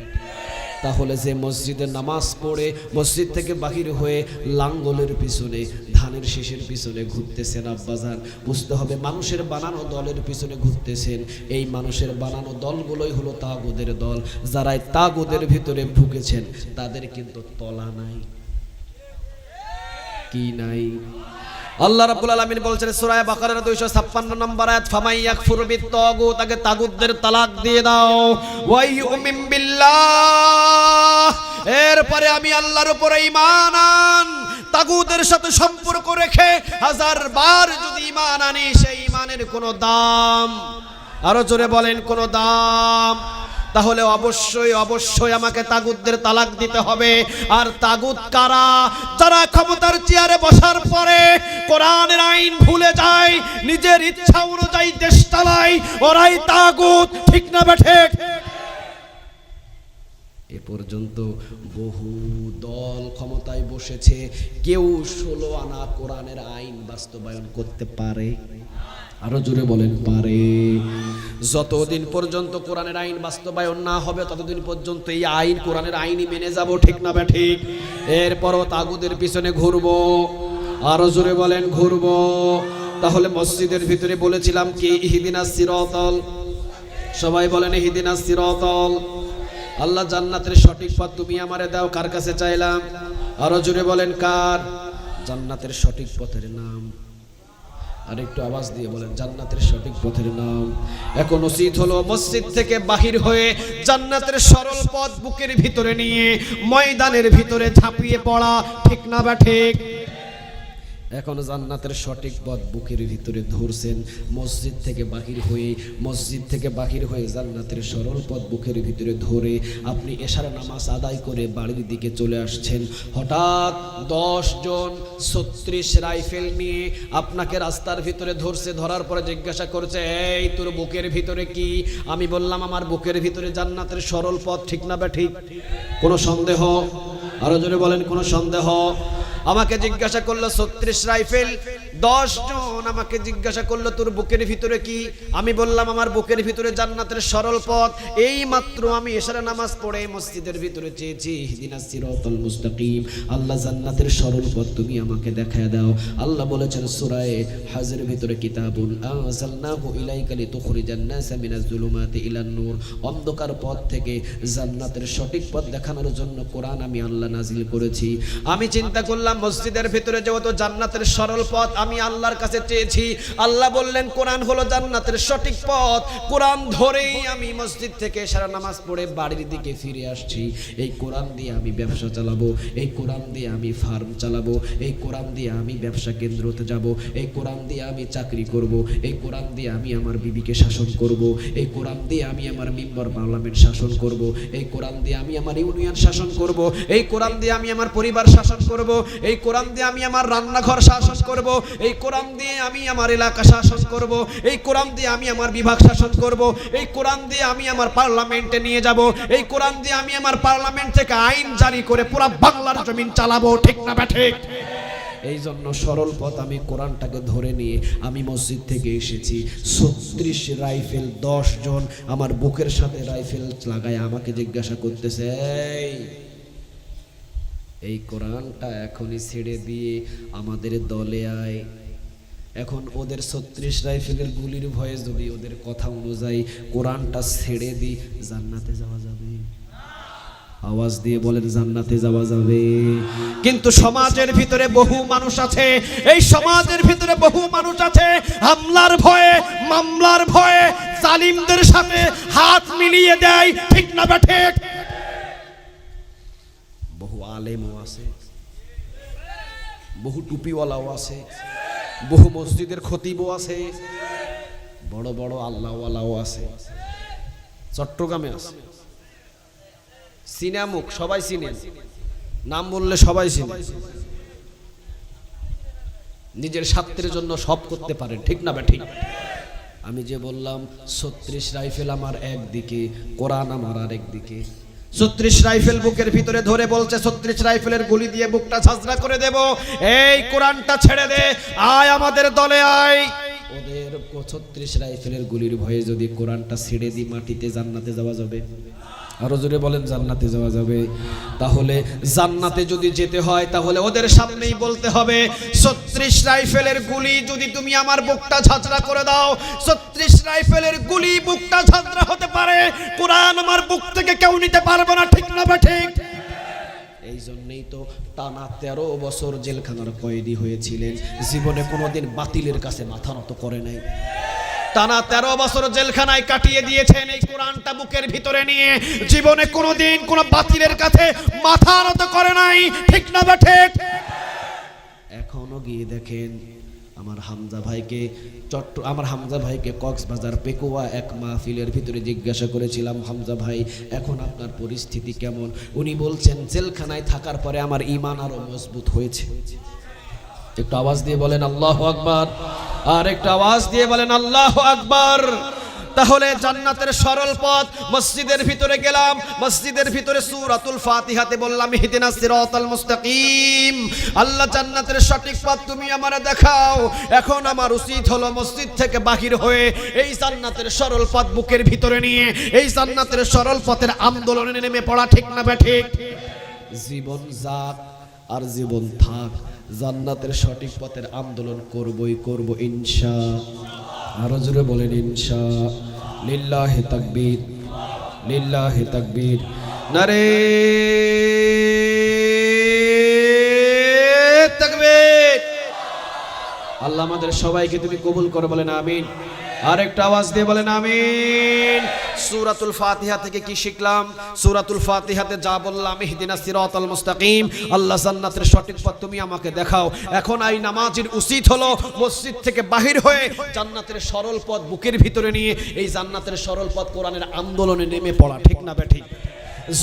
তাহলে যে মসজিদে নামাজ পড়ে মসজিদ থেকে বাহির হয়ে লাঙ্গলের পিছনে ধানের শীষের পিছনে ঘুরতেছেন, আব্বাজান বুঝতে হবে মানুষের বানানো দলের পিছনে ঘুরতেছেন। এই মানুষের বানানো দলগুলোই হলো তাগুদের দল। যারা তাগুদের ভিতরে ঢুকেছেন তাদের কিন্তু তলা নাই, কি নাই? আল্লাহ রাব্বুল আলামিন বলছেন সূরা বাকারার 256 নম্বর আয়াত, ফামাই ইয়াকফুর বিত-তাগুত, তাকে তাগুতদের তালাক দিয়ে দাও, ওয়া ইউমিন বিল্লাহ, এরপরে আমি আল্লাহর উপরে ঈমান আন। তাগুতের সাথে সম্পর্ক রেখে হাজারবার যদি ঈমান আনি, সেই ঈমানের কোনো দাম, আরো জোরে বলেন কোনো দাম, তাহলে অবশ্যই অবশ্যই আমাকে তাগুতদের তালাক দিতে হবে। আর তাগুত কারা? যারা ক্ষমতার চেয়ারে বসার পরে কোরআনের আইন ভুলে যায়, নিজের ইচ্ছা অনুযায়ী দেশ চালায়, ওরাই তাগুত। ঠিক না বেঠিক? এ পর্যন্ত বহু দল ক্ষমতায় বসেছে, কেউ 16 আনা কোরআনের আইন বাস্তবায়ন করতে পারে? আরো জোরে বলেন পারে? যতদিন পর্যন্ত কোরআনের আইন বাস্তবায়ন না হবে ততদিন পর্যন্ত এই আইন কোরআনের আইনই মেনে যাব। ঠিক না বেঠিক? এরপরও তাগুদের পিছনে ঘুরবো। আরো জোরে বলেন ঘুরবো। তাহলে মসজিদের ভিতরে বলেছিলাম কি ইহদিনাস সিরাতাল, সবাই বলেন ইহদিনাস সিরাতাল, আল্লাহ জান্নাতের সঠিক পথ তুমি আমারে দাও। কার কাছে চাইলাম? আরো জোরে বলেন কার? জান্নাতের সঠিক পথের নাম, আর একটু আওয়াজ দিয়ে বলেন জান্নাতের সঠিক পথের নাম। এখন উচিত হলো মসজিদ থেকে বাহির হয়ে জান্নাতের সরল পথ বুকের ভিতরে নিয়ে ময়দানের ভিতরে ঝাঁপিয়ে পড়া। ঠিক না বেঠিক? এখন জান্নাতের সঠিক পথ বুকের ভিতরে ধরছেন, মসজিদ থেকে বাহির হয়ে জান্নাতের সরল পথ বুকের ভিতরে ধরে আপনি এশার নামাজ আদায় করে বাড়ির দিকে চলে আসছেন। হঠাৎ 10 জন 36 রাইফেল নিয়ে আপনাকে রাস্তার ভিতরে ধরছে। ধরার পরে জিজ্ঞাসা করছে, এই তোর বুকের ভিতরে কি? আমি বললাম আমার বুকের ভিতরে জান্নাতের সরল পথ। ঠিক না বেঠিক? কোনো সন্দেহ? আরো জোরে বলেন কোনো সন্দেহ? আমাকে জিজ্ঞাসা করলো 36 রাইফেল 10 জন আমাকে জিজ্ঞাসা করলো তোর বুকের ভিতরে কি? আমি বললাম আমার বুকের ভিতরে জান্নাতের সরল পথ। এই মাত্র আমি এশার নামাজ পড়ে মসজিদের ভিতরে চেয়েছি ইহদিনাস সিরাতাল মুস্তাকিম, আল্লাহ জান্নাতের সরল পথ তুমি আমাকে দেখায় দাও। আল্লাহ বলেছেন সূরা হাজের ভিতরে, কিতাবুন আনজালনাহু ইলাইকা লিতুখরিজান নাসা মিনাজ যুলুমাতি ইলান নূর, অন্ধকার পথ থেকে জান্নাতের সঠিক পথ দেখানোর জন্য কোরআন আমি আল্লাহ নাজিল করেছি। আমি চিন্তা করলাম মসজিদের ভিতরে যেহেতু জান্নাতের সরল পথ আমি আল্লাহর কাছে চেয়েছি, আল্লাহ বললেন কোরআন হলো জান্নাতের সঠিক পথ। কোরআন ধরেই আমি মসজিদ থেকে সারা নামাজ পড়ে বাড়ির দিকে ফিরে আসছি। এই কোরআন দিয়ে আমি ব্যবসা চালাবো, এই কোরআন দিয়ে আমি ফার্ম চালাবো, এই কোরআন দিয়ে আমি ব্যবসা কেন্দ্রতে যাব, এই কোরআন দিয়ে আমি চাকরি করব, এই কোরআন দিয়ে আমি আমার বিবিকে শাসন করব, এই কোরআন দিয়ে আমি আমার মেম্বার পার্লামেন্ট শাসন করব, এই কোরআন দিয়ে আমি আমার ইউনিয়ন শাসন করব, এই কোরআন দিয়ে আমি আমার পরিবার শাসন করব, এই কোরআন দিয়ে আমি আমার রান্নাঘর শাসন করব, এই কোরআন দিয়ে আমি আমার এলাকা শাসন করব, এই কোরআন দিয়ে আমি আমার বিভাগ শাসন করব, এই কোরআন দিয়ে আমি আমার পার্লামেন্টে নিয়ে যাব, এই কোরআন দিয়ে আমি আমার পার্লামেন্ট থেকে আইন জারি করে পুরো বাংলার জমিন চালাবো। ঠিক না বেঠিক? এই জন্য সরল পথ আমি কোরআনটাকে ধরে নিয়ে আমি মসজিদ থেকে এসেছি। 36 রাইফেল 10 জন আমার বুকের সাথে রাইফেল লাগায় আমাকে জিজ্ঞাসা করতেছে, এই কোরআনটা এখনই ছেড়ে দিয়ে আমাদের দলে আয়। এখন ওদের 36 রাইফেলের গুলির ভয়ে যদি ওদের কথা অনুযায়ী কোরআনটা ছেড়ে দিই জান্নাতে যাওয়া যাবে? আওয়াজ দিয়ে বলেন জান্নাতে যাওয়া যাবে। কিন্তু সমাজের ভিতরে বহু মানুষ আছে, এই সমাজের ভিতরে বহু মানুষ আছে হামলার ভয়ে, মামলার ভয়ে জালিমদের সাথে হাত মিলিয়ে দেয়। ঠিক না বেঠিক? বহু আলেমও আছে, বহু টুপিওয়ালাও আছে, বহু মসজিদের খতিবও আছে, বড় বড় আল্লাহওয়ালাও আছে। চট্টগ্রামে আছে, সিনামুখ সবাই চিনেন, নাম বললে সবাই চিনে, নিজের স্বার্থের জন্য সব করতে পারেন। ঠিক না বেঠিক? আমি যে বললাম 36 রাইফেল আমার একদিকে, কোরআন আমার আরেক দিকে। 36 রাইফেল বুকের ভিতরে ধরে বলছে 36 রাইফেলের গুলি দিয়ে বুকটা ঝাঁঝরা করে দেব, এই কোরআনটা ছেড়ে দে, আয় আমাদের দলে আয়। ওদের 36 রাইফেলের গুলির ভয়ে যদি কোরআনটা ছেড়ে দিই মাটিতে জান্নাতে যাওয়া যাবে? আরো জোরে বলেন জান্নাতে যাওয়া যাবে। তাহলে জান্নাতে যদি যেতে হয় তাহলে ওদের সামনেই বলতে হবে 36 রাইফেলের গুলি যদি তুমি আমার বুকটা ঝাঁঝরা করে দাও, 36 রাইফেলের গুলি বুকটা ঝাঁঝরা হতে পারে, কোরআন আমার বুক থেকে কেউ নিতে পারবে না। ঠিক না বেঠিক? এই জন্যই তো টানা 13 বছর জেলখানার কয়েদি হয়েছিলেন, জীবনে কোনোদিন বাতিলের কাছে মাথা নত করে নাই। টানা 13 বছর জেলখানায় কাটিয়ে দিয়েছেন এই কোরআনটা বুকের ভিতরে নিয়ে, জীবনে কোনোদিন কোনো বাতিলের কাছে মাথা নত করে নাই, ঠিক না বা ঠিক? এখনো গিয়ে দেখেন আমার হামজা ভাইকে কক্সবাজার পেকুয়া এক মাহফিলের ভিতরে জিজ্ঞাসা করেছিলাম, হামজা ভাই এখন আপনার পরিস্থিতি কেমন? উনি বলছেন জেলখানায় থাকার পরে আমার ঈমান আরো মজবুত হয়েছে। একটু আওয়াজ দিয়ে বলেন আল্লাহু আকবার, আর একটু আওয়াজ দিয়ে বলেন আল্লাহু আকবার। তাহলে জান্নাতের সরল পথ, মসজিদের ভিতরে গেলাম, মসজিদের ভিতরে সূরাতুল ফাতিহাতে বললাম ইহদিনাস সিরাতাল মুস্তাকিম, আল্লাহ জান্নাতের সঠিক পথ তুমি আমারে দেখাও। এখন আমার উচিত হলো মসজিদ থেকে বাহির হয়ে এই জান্নাতের সরল পথ বুকের ভিতরে নিয়ে এই জান্নাতের সরল পথের আন্দোলনে নেমে পড়া, ঠিক না বে ঠিক? জীবন যাক আর জীবন থাক, জান্নাতের সঠিক পথের আন্দোলন করবই করব ইনশাআল্লাহ। আরো জোরে বলেন ইনশাআল্লাহ। লিল্লাহি তাকবীর, লিল্লাহি তাকবীর, নারে তাকবীর। আল্লাহ আমাদের সবাইকে তুমি কবুল করে, বলেন আমিন। আর একটা আওয়াজ দিয়ে বলেন আমিন। সূরাতুল ফাতিহা থেকে কি শিখলাম? সূরাতুল ফাতিহাতে যা বললাম ইহদিনাস সিরাতাল মুস্তাকিম, আল্লাহ জান্নাতের সঠিক পথ তুমি আমাকে দেখাও। এখন এই নামাজের উচিত হলো মসজিদ থেকে বাহির হয়ে জান্নাতের সরল পথ বুকের ভিতরে নিয়ে এই জান্নাতের সরল পথ কোরআনের আন্দোলনে নেমে পড়া, ঠিক না বে ঠিক?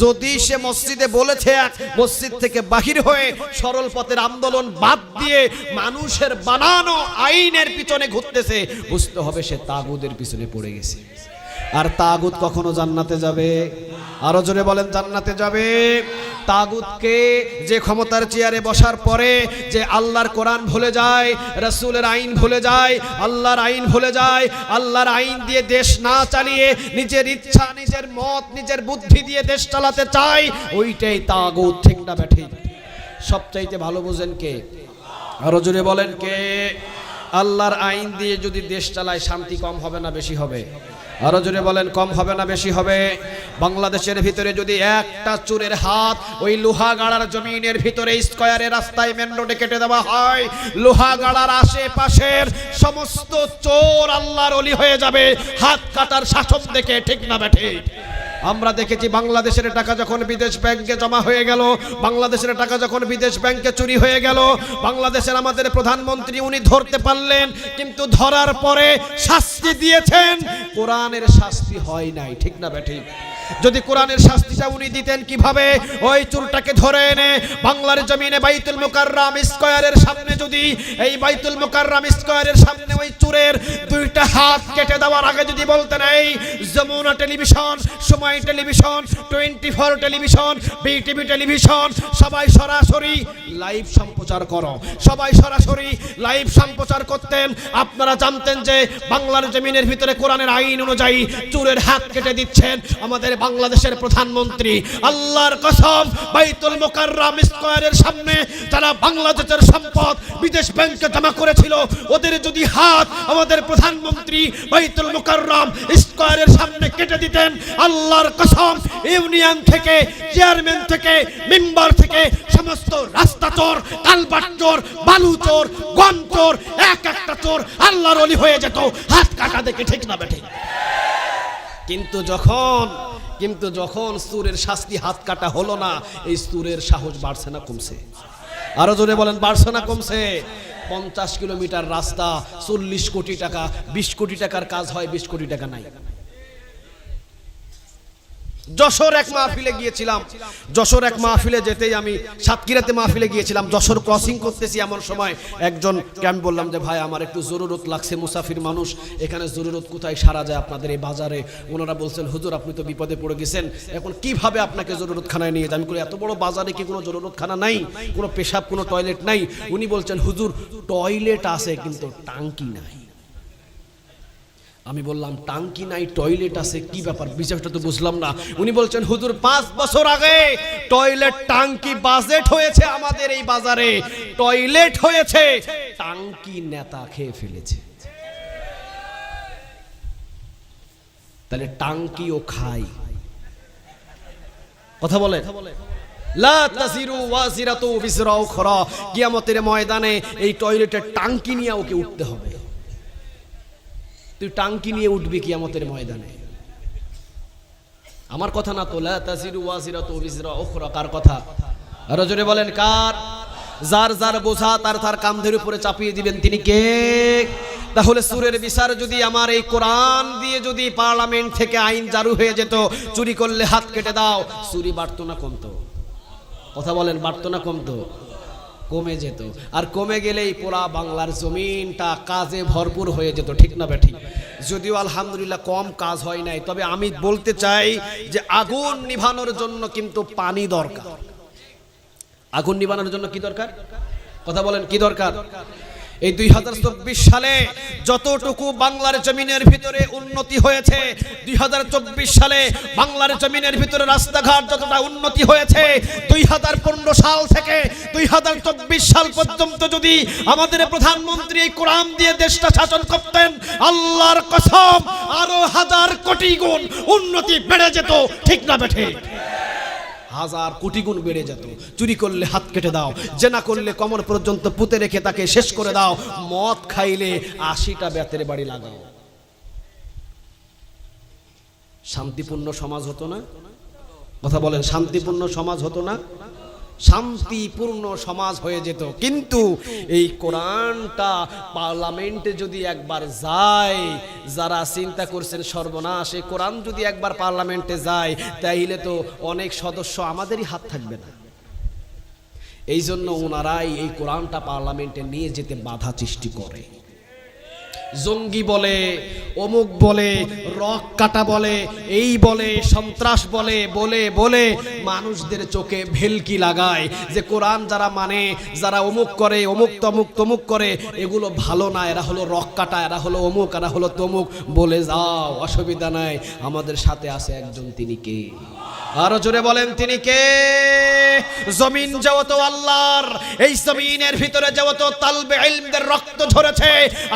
যদি সে মসজিদে বলেছে মসজিদ থেকে বাহির হয়ে সরল পথের আন্দোলন বাদ দিয়ে মানুষের বানানো আইনের পিছনে ঘুরতেছে, বুঝতে হবে সে তাগুদের পিছনে পড়ে গেছে। আর তাগুত কখনো জান্নাতে যাবে? আরো জোরে বলেন জান্নাতে যাবে। তাগুতকে যে ক্ষমতার চেয়ারে বসার পরে যে আল্লাহর কোরআন ভুলে যায়, রাসূলের আইন ভুলে যায়, আল্লাহর আইন ভুলে যায়, আল্লাহর আইন দিয়ে দেশ না চালিয়ে নিজের ইচ্ছা, নিজের মত, নিজের বুদ্ধি দিয়ে দেশ চালাতে চায়, ওইটাই তাগুত, ঠিক না ঠিক? সবচাইতে ভালো বুঝেন কে? আরো জোরে বলেন কে? আল্লাহর আইন দিয়ে যদি দেশ চালায় শান্তি কম হবে না বেশি হবে? আরো জোরে বলেন কম হবে না বেশি হবে? বাংলাদেশের ভিতরে যদি একটা চোরের হাত ওই লোহাগাড়ার জমিনের ভিতরে স্কয়ারে রাস্তায় মেন রোডে কেটে দেওয়া হয়, লোহাগাড়ার আশেপাশের সমস্ত চোর আল্লাহর ওলি হয়ে যাবে হাত কাটার শাসন দেখে, ঠিক না বেঠে? আমরা দেখেছি বাংলাদেশের টাকা যখন বিদেশ ব্যাংকে জমা হয়ে গেল, বাংলাদেশের টাকা যখন বিদেশ ব্যাংকে চুরি হয়ে গেল, বাংলাদেশের আমাদের প্রধানমন্ত্রী উনি ধরতে পারলেন, কিন্তু ধরার পরে শাস্তি দিয়েছেন, কোরআনের শাস্তি হয় নাই, ঠিক না বেঠিক? যদি কোরআনের শাস্তিটা উনি দিতেন কিভাবে? ওই চোরটাকে ধরে এনে বাংলার জমিনে বাইতুল মুকাররম স্কয়ারের সামনে, যদি এই বাইতুল মুকাররম স্কয়ারের সামনে ওই চোরের দুইটা হাত কেটে দেওয়ার আগে যদি বলতেন এই যমুনা টেলিভিশন, সময় টেলিভিশন, 24 টেলিভিশন, বিটিভি টেলিভিশন, সবাই সরাসরি লাইভ সম্প্রচার করো, সবাই সরাসরি লাইভ সম্প্রচার করতেন, আপনারা জানতেন যে বাংলার জমিনের ভিতরে কোরআনের আইন অনুযায়ী চোরের হাত কেটে দিচ্ছেন আমাদের বাংলাদেশের প্রধানমন্ত্রী। আল্লাহর কসম, বাইতুল মুকাররম স্কয়ারের সামনে যারা বাংলাদেশের সম্পদ বিদেশ ব্যাংকে জমা করেছিল, ওদের যদি হাত আমাদের প্রধানমন্ত্রী বাইতুল মুকাররম স্কয়ারের সামনে কেটে দিতেন, আল্লাহর কসম ইউনিয়ন থেকে, চেয়ারম্যান থেকে, মেম্বার থেকে সমস্ত রাস্তা চোর, কালভার্ট চোর, বালু চোর, গম চোর, এক একটা চোর আল্লাহর ওলি হয়ে যেত হাত কাটা দেখে, ঠিক না বেঠিক? কিন্তু যখন চোরের শাস্তি হাত কাটা হলো না, এই চোরের সাহস বাড়ছে না কমছে? আরো জোরে বলেন বাড়ছে না কমছে? 50 কিলোমিটার রাস্তা, 40 কোটি টাকা, 20 কোটি টাকার কাজ হয়, 20 কোটি টাকা নাই। যশোর এক মাহফিলে গিয়েছিলাম, যশোর এক মাহফিলে যেতেই আমি সাতক্ষীরাতে মাহফিলে গিয়েছিলাম, যশোর ক্রসিং করতেছি এমন সময় একজনকে আমি বললাম যে ভাই আমার একটু জরুরত লাগছে, মুসাফির মানুষ, এখানে জরুরত কোথায় সারা যায় আপনাদের এই বাজারে? ওনারা বলছেন হুজুর আপনি তো বিপদে পড়ে গেছেন, এখন কিভাবে আপনাকে জরুরতখানায় নিয়ে যাই? আমি বলি এত বড় বাজারে কি কোনো জরুরতখানা নাই, কোনো পেশাব, কোনো টয়লেট নাই? উনি বলছেন হুজুর টয়লেট আছে কিন্তু টাঙ্কি নাই। আমি বললাম টাঙ্কি নাই টয়লেট আছে, কি ব্যাপার, বিষয়টা তো বুঝলাম না। উনি বলছেন হুজুর 5 বছর আগে টয়লেট টাঙ্কি বাজেট হয়েছে আমাদের এই বাজারে, টয়লেট হয়েছে, টাঙ্কি নেতা খেয়ে ফেলেছে। তাহলে টাঙ্কিও খাই, কথা বলে লা তাজিরু ওয়াজিরাতু বিজরা উখরা, কিয়ামতের ময়দানে এই টয়লেটের টাঙ্কি নিয়ে ওকে উঠতে হবে। তুই টাঙ্কি নিয়ে উঠবি কিয়ামতের ময়দানে, আমার কথা না তো। লা তাজিরু ওয়াজিরাতু বিজরা উখরা কার কথা? আরো জোরে বলেন কার? যার যার বোঝা তার তার কাঁধের উপরে চাপিয়ে দিবেন তিনি কে? তাহলে সুরের বিচার যদি আমার এই কোরআন দিয়ে যদি পার্লামেন্ট থেকে আইন জারি হয়ে যেত, চুরি করলে হাত কেটে দাও, চুরি বাড়তো না কমতো? কথা বলেন, বাড়তো না কমতো? কমে যেত। আর কমে গেলেই পুরা বাংলার জমিনটা কাজে ভরপুর হয়ে যেত, ঠিক না বেঠিক? যদিও আলহামদুলিল্লাহ কম কাজ হয় নাই, তবে আমি বলতে চাই যে আগুন নিভানোর জন্য কিন্তু পানি দরকার। আগুন নিভানোর জন্য কি দরকার? কথা বলেন, কি দরকার? এই 2024 সালে যতটুকু বাংলার জমিনের ভিতরে উন্নতি হয়েছে, 2024 সালে বাংলার জমিনের ভিতরে রাস্তাঘাট যতটা উন্নতি হয়েছে, 2015 সাল থেকে 2024 সাল পর্যন্ত যদি আমাদের প্রধানমন্ত্রী এই কোরআন দিয়ে দেশটা শাসন করতেন, আল্লাহর কসম আরো হাজার কোটি গুণ উন্নতি বেড়ে যেত, ঠিক না বেঠে? হাজার কোটি গুণ বেড়ে যেত। চুরি করলে হাত কেটে দাও, জেনা করলে কোমর পর্যন্ত পুঁতে রেখে তাকে শেষ করে দাও, মদ খাইলে 80টা বেতের বাড়ি লাগাও। শান্তিপূর্ণ সমাজ হতো না? কথা বলেন, শান্তিপূর্ণ সমাজ হতো না? শান্তিপূর্ণ সমাজ হয়ে যেত। কিন্তু এই কোরআনটা পার্লামেন্টে যদি একবার যায়, যারা চিন্তা করছেন সর্বনাশ, এই কোরআন যদি একবার পার্লামেন্টে যায় তাইলে তো অনেক সদস্য আমাদেরই হাত থাকবে না। এই জন্য ওনারাই এই কোরআনটা পার্লামেন্টে নিয়ে যেতে বাধা সৃষ্টি করে। জঙ্গি বলে, অমুক বলে, রক কাটা বলে, এই বলে, সন্ত্রাস বলে, বলে বলে মানুষদের চোখে ভেলকি লাগায় যে কোরআন যারা মানে, যারা অমুক করে, অমুক তমুক তমুক করে, এগুলো ভালো না, এরা হলো রক কাটা, এরা হলো অমুক, এরা হলো তমুক। বলে যাও, অসুবিধা নাই, আমাদের সাথে আছে একজন, তিনি কে? আরো জোরে বলেন, তিনি কে? জমিন যেহেতু আল্লাহর, এই জমিনের ভিতরে যেহেতু তালবে ইলমদের রক্ত ঝরেছে,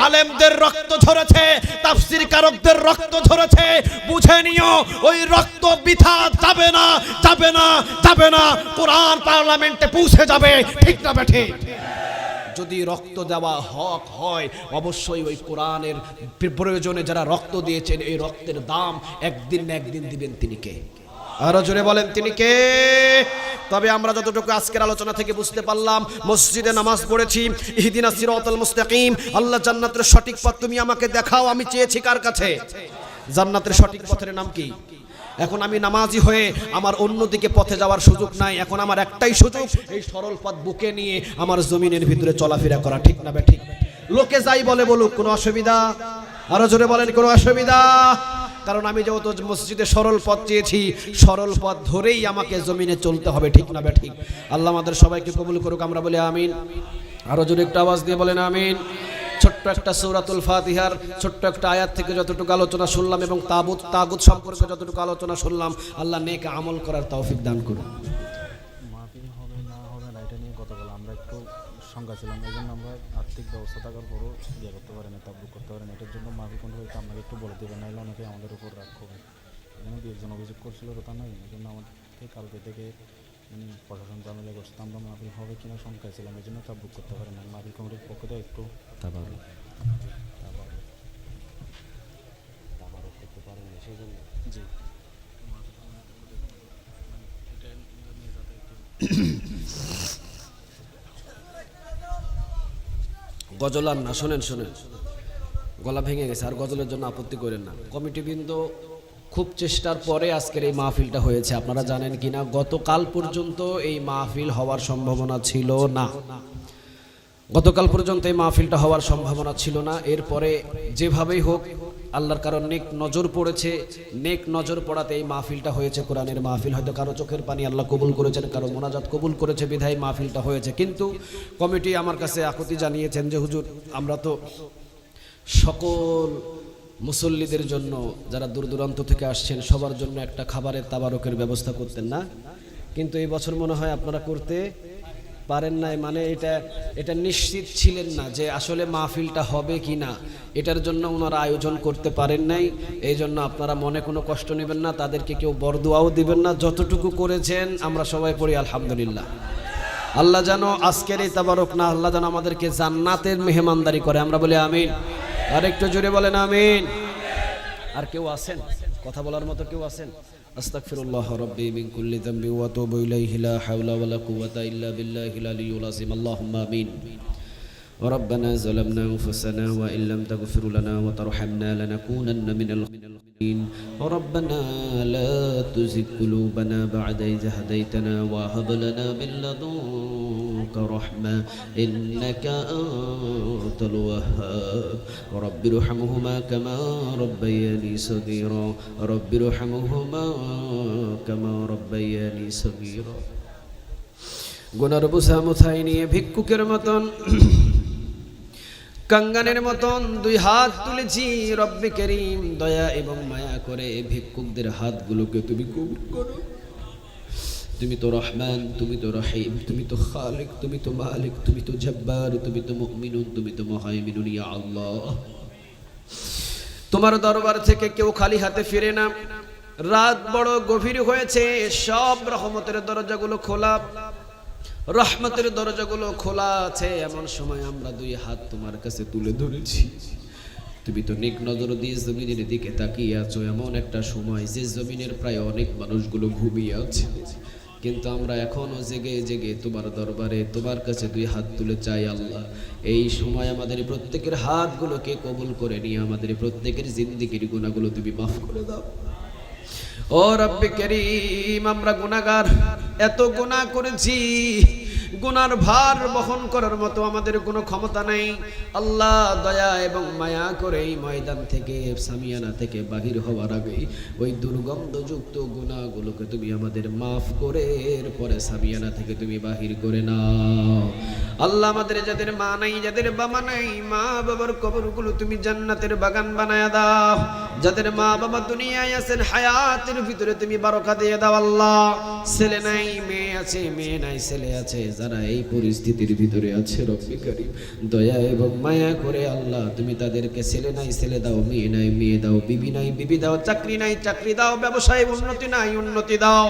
আলেমদের রক্ত ঝরেছে, তাফসীর কারকদের রক্ত ঝরেছে, বুঝে নিও ওই রক্ত বৃথা যাবে না, যাবে না, যাবে না। কোরআন পার্লামেন্টে পৌঁছে যাবে, ঠিক না বেঠে? যদি রক্ত দেওয়া হক হয়, অবশ্যই ওই কোরআনের প্রয়োজনে যারা রক্ত দিয়েছেন, এই রক্তের দাম একদিন না একদিন দিবেন, তিনি কে? আরো জোরে বলেন, তিনি কে? তবে আমরা যতটুকু আজকের আলোচনা থেকে বুঝতে পারলাম, মসজিদে নামাজ পড়েছি, ইহদিনাস সিরাতাল মুস্তাকিম, আল্লাহ জান্নাতের সঠিক পথ তুমি আমাকে দেখাও। আমি চেয়েছি কার কাছে? জান্নাতের সঠিক পথের নাম কি? এখন আমি নামাজি হয়ে আমার অন্যদিকে পথে যাওয়ার সুযোগ নাই। এখন আমার একটাই সুযোগ, এই সরল পথ বুকে নিয়ে আমার জমিনের ভিতরে চলাফেরা করা, ঠিক না বেঠিক? লোকে যাই বলে বলুক, কোনো অসুবিধা? আরো জোরে বলেন, কোনো অসুবিধা? কারণ আমি যেহেতু মসজিদে সরল পথ চেয়েছি, সরল পথ ধরেই আমাকে জমিনে চলতে হবে, ঠিক না বেঠিক? আল্লাহ আমাদের সবাইকে কবুল করুক, আমরা বলি আমিন। আরো জোরে একটু আওয়াজ দিয়ে বলেন আমিন। ছোট্ট একটা সূরাতুল ফাতিহার ছোট্ট একটা আয়াত থেকে যতটুকু আলোচনা শুনলাম এবং তাগুত সম্পর্কে যতটুকু আলোচনা শুনলাম, আল্লাহ নেক আমল করার তৌফিক দান করুন। মাহফিল হবে না হবে না এটা নিয়ে কথা বলা আমরা একটু শঙ্কা ছিলাম, এই জন্য আমরা আর্থিক ব্যবস্থা থাকার পরও ইয়ে করতে পারি না, তাবরুক করতে পারি না। এটার জন্য মাহফিল কোন হয়তো আপনাকে একটু বলে দেবেন, নাহলে অনেকে আমাদের উপর রাগ করবে। এখানে দু একজন অভিযোগ করছিল, কথা নয়, এই জন্য আমাদেরকে কালকে থেকে প্রশাসন ঝামেলা করছে। আমরা মাহফিল হবে কিনা শঙ্কায় ছিলাম, এই জন্য তাবরুক করতে পারি না। মাহফিল কমিটির পক্ষ থেকে একটু তাবারুক করতে পারেন সেই জন্য। জি, গজল আর না, শোনেন শোনেন, গলা ভেঙে গেছে, আর গজলের জন্য আপত্তি করেন না। কমিটিবৃন্দ খুব চেষ্টার পরে আজকের এই মাহফিলটা হয়েছে। আপনারা জানেন কিনা, গতকাল পর্যন্ত এই মাহফিল হওয়ার সম্ভাবনা ছিল না। গতকাল পর্যন্ত এই মাহফিলটা হওয়ার সম্ভাবনা ছিল না। এরপরে যেভাবেই হোক আল্লাহর কারো নেক নজর পড়েছে, নেক নজর পড়াতে এই মাহফিলটা হয়েছে। কোরআনের মাহফিল, হয়তো কারো চোখের পানি আল্লাহ কবুল করেছেন, কারো মোনাজাত কবুল করেছে, বিধায় মাহফিলটা হয়েছে। কিন্তু কমিটি আমার কাছে আকুতি জানিয়েছেন যে হুজুর, আমরা তো সকল মুসল্লিদের জন্য, যারা দূর দূরান্ত থেকে আসছেন, সবার জন্য একটা খাবারের তাবারকের ব্যবস্থা করতেন না, কিন্তু এই বছর মনে হয় আপনারা করতে পারেন নাই মানে এটা নিশ্চিত ছিলেন না যে আসলে মাহফিলটা হবে কি না, এটার জন্য ওনারা আয়োজন করতে পারেন নাই। এই জন্য আপনারা মনে কোনো কষ্ট নেবেন না, তাদেরকে কেউ বরদোয়াও দিবেন না। যতটুকু করেছেন আমরা সবাই পড়ি আলহামদুলিল্লাহ। আল্লাহ যেন আজকের এই তাবারক না, আল্লাহ যেন আমাদেরকে জান্নাতের মেহমানদারি করে, আমরা বলি আমিন। আর একটু জোরে বলেন আমিন। আর কেউ আছেন কথা বলার মতো? কেউ আছেন? আস্তাগফিরুল্লাহ রাব্বি মিন কুল্লি যামবি ওয়া আতুবু ইলাইহি লা হাওলা ওয়া লা কুওয়াতা ইল্লা বিল্লাহিল আলিয়্যিল আযীম। আল্লাহুম্মা আমিন। ربنا ظلمنا أنفسنا وإن لم تغفر لنا وترحمنا لنكونن من الخاسرين. ربنا لا تزغ قلوبنا بعد إذ هديتنا وهب لنا من لدنك رحمة إنك أنت الوهاب. رب ارحمهما كما ربياني صغيرا. رب ارحمهما كما ربياني صغيرا. গুনার বোঝা মাথায় নিয়ে ভিক্ষুকের মতন কাঙ্গানের মতন দুই হাত তুলেছি। রব্বে করিম দয়া এবং মায়া করে ভিক্ষুকদের হাতগুলোকে তুমি কবুল করো। তুমি তো রহমান, তুমি তো রহিম, তুমি তো খালিক, তুমি তো মালিক, তুমি তো জব্বার, তুমি তো মুমিনুন, তুমি তো মুহাইমিনুন ইয়া আল্লাহ। তোমার দরবার থেকে কেউ খালি হাতে ফিরে না। রাত বড় গভীর হয়েছে, সব রহমতের দরজাগুলো খোলা, রহমতের দরজাগুলো খোলা আছে। এমন সময় আমরা দুই হাত তোমার কাছে তুলে ধরেছি। তুমি তো নেক নজর দিয়ে জমিনের দিকে তাকিয়ে আছো। এমন একটা সময় যে জমিনের প্রায় অনেক মানুষগুলো ঘুমিয়ে আছে, কিন্তু আমরা এখনো জেগে জেগে তোমার দরবারে তোমার কাছে দুই হাত তুলে চাই আল্লাহ। এই সময় আমাদের প্রত্যেকের হাতগুলোকে কবুল করে নিয়ে আমাদের প্রত্যেকের জিন্দেগির গুনাহগুলো তুমি মাফ করে দাও। ও রব্বে করিম, আমরা গুনাহগার, এত গুনাহ করেছি, গুনার ভার বহন করার মতো আমাদের কোনো ক্ষমতা নেই। আল্লাহ দয়া এবং মায়া করে এই ময়দান থেকে, সামিয়ানা থেকে বাহির হওয়ার আগে ওই দুর্গন্ধযুক্ত গুনাহগুলোকে তুমি আমাদের মাফ করে এরপরে সামিয়ানা থেকে তুমি বাহির করে নাও। আল্লাহ আমাদের যাদের মা নাই, যাদের বাবা নাই, মা বাবার কবরগুলো তুমি জান্নাতের বাগান বানায়া দাও। যাদের মা বাবা দুনিয়ায় আছেন, হায়াতের ভিতরে তুমি বারাকা দিয়ে দাও আল্লাহ। ছেলে নাই মেয়ে আছে, মেয়ে নাই ছেলে আছে, যারা এই পরিস্থিতির ভিতরে আছে রব্বে করিম দয়া এবং মায়া করে আল্লাহ তুমি তাদেরকে ছেলে নাই ছেলে দাও, মেয়ে নাই মেয়ে দাও, বিবি নাই বিবি দাও, চাকরি নাই চাকরি দাও, ব্যবসায় উন্নতি নাই উন্নতি দাও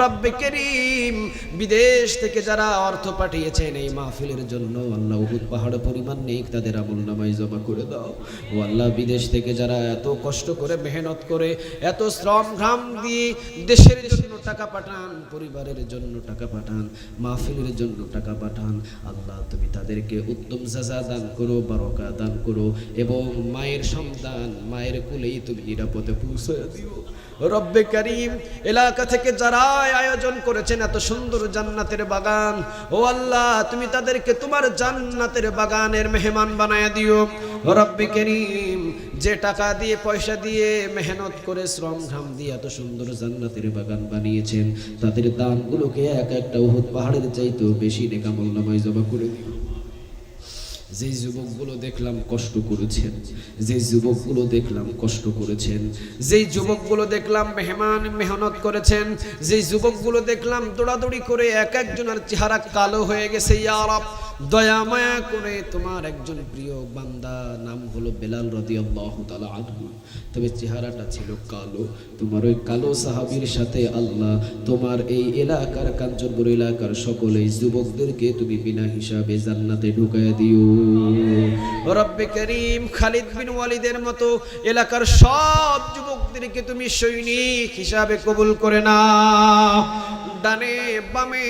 রব্বে করিম। বিদেশ থেকে যারা অর্থ পাঠিয়েছেন এই মাহফিলের জন্য আল্লাহ উহুদ পাহাড় পরিমাণ নেক তাদের আমলনামায় জমা করে দাও। ও আল্লাহ বিদেশ থেকে যারা এত কষ্ট করে মেহনত করে এত শ্রম ঘাম দিয়ে দেশের জন্য টাকা পাঠান, পরিবারের জন্য টাকা পাঠান, মাহফিলের জন্য টাকা পাঠান, আল্লাহ তুমি তাদেরকে উত্তম সাজা দান করো, বারাকা দান করো এবং মায়ের সন্তান মায়ের কোলেই তুমি নিরাপদে পৌঁছে দিও রব্বে করিম। এলাকা থেকে যারা আয়োজন করেছেন এত সুন্দর জান্নাতের বাগান, ও আল্লাহ তুমি তাদেরকে তোমার জান্নাতের বাগানের মেহমান বানায়া দিও রব্বে করিম। যে টাকা দিয়ে পয়সা দিয়ে মেহনত করে শ্রম ঘাম দিয়ে এত সুন্দর জান্নাতের বাগান বানিয়েছেন তাদের দানগুলোকে এক একটা উহুদ পাহাড়ের চাইতেও বেশি নেক আমলনামায় জমা করে দিও। যে যুবকগুলো দেখলাম কষ্ট করেছেন, যে যুবকগুলো দেখলাম কষ্ট করেছেন, যেই যুবকগুলো দেখলাম মেহনত করেছেন, যেই যুবকগুলো দেখলাম দৌড়াদৌড়ি করে এক একজনের চেহারা কালো হয়ে গেছে, ইয়া রাব দয়া মায়া করে তোমার একজন প্রিয় বান্দা নাম হলো বেলাল রাদিয়াল্লাহু তাআলা আনহু, তবে চেহারাটা ছিল কালো। তোমার ওই কালো সাহাবীর সাথে আল্লাহ তোমার এই এলাকার কাঞ্চনপুর এলাকার সকল এই যুবকদেরকে তুমি বিনা হিসাবে জান্নাতে ঢুকায়া দিও রব্বে করিম। খালিদ বিন ওয়ালিদের মতো এলাকার সব যুবকদেরকে তুমি সৈনিক হিসাবে কবুল করে নাও। ডানে বামে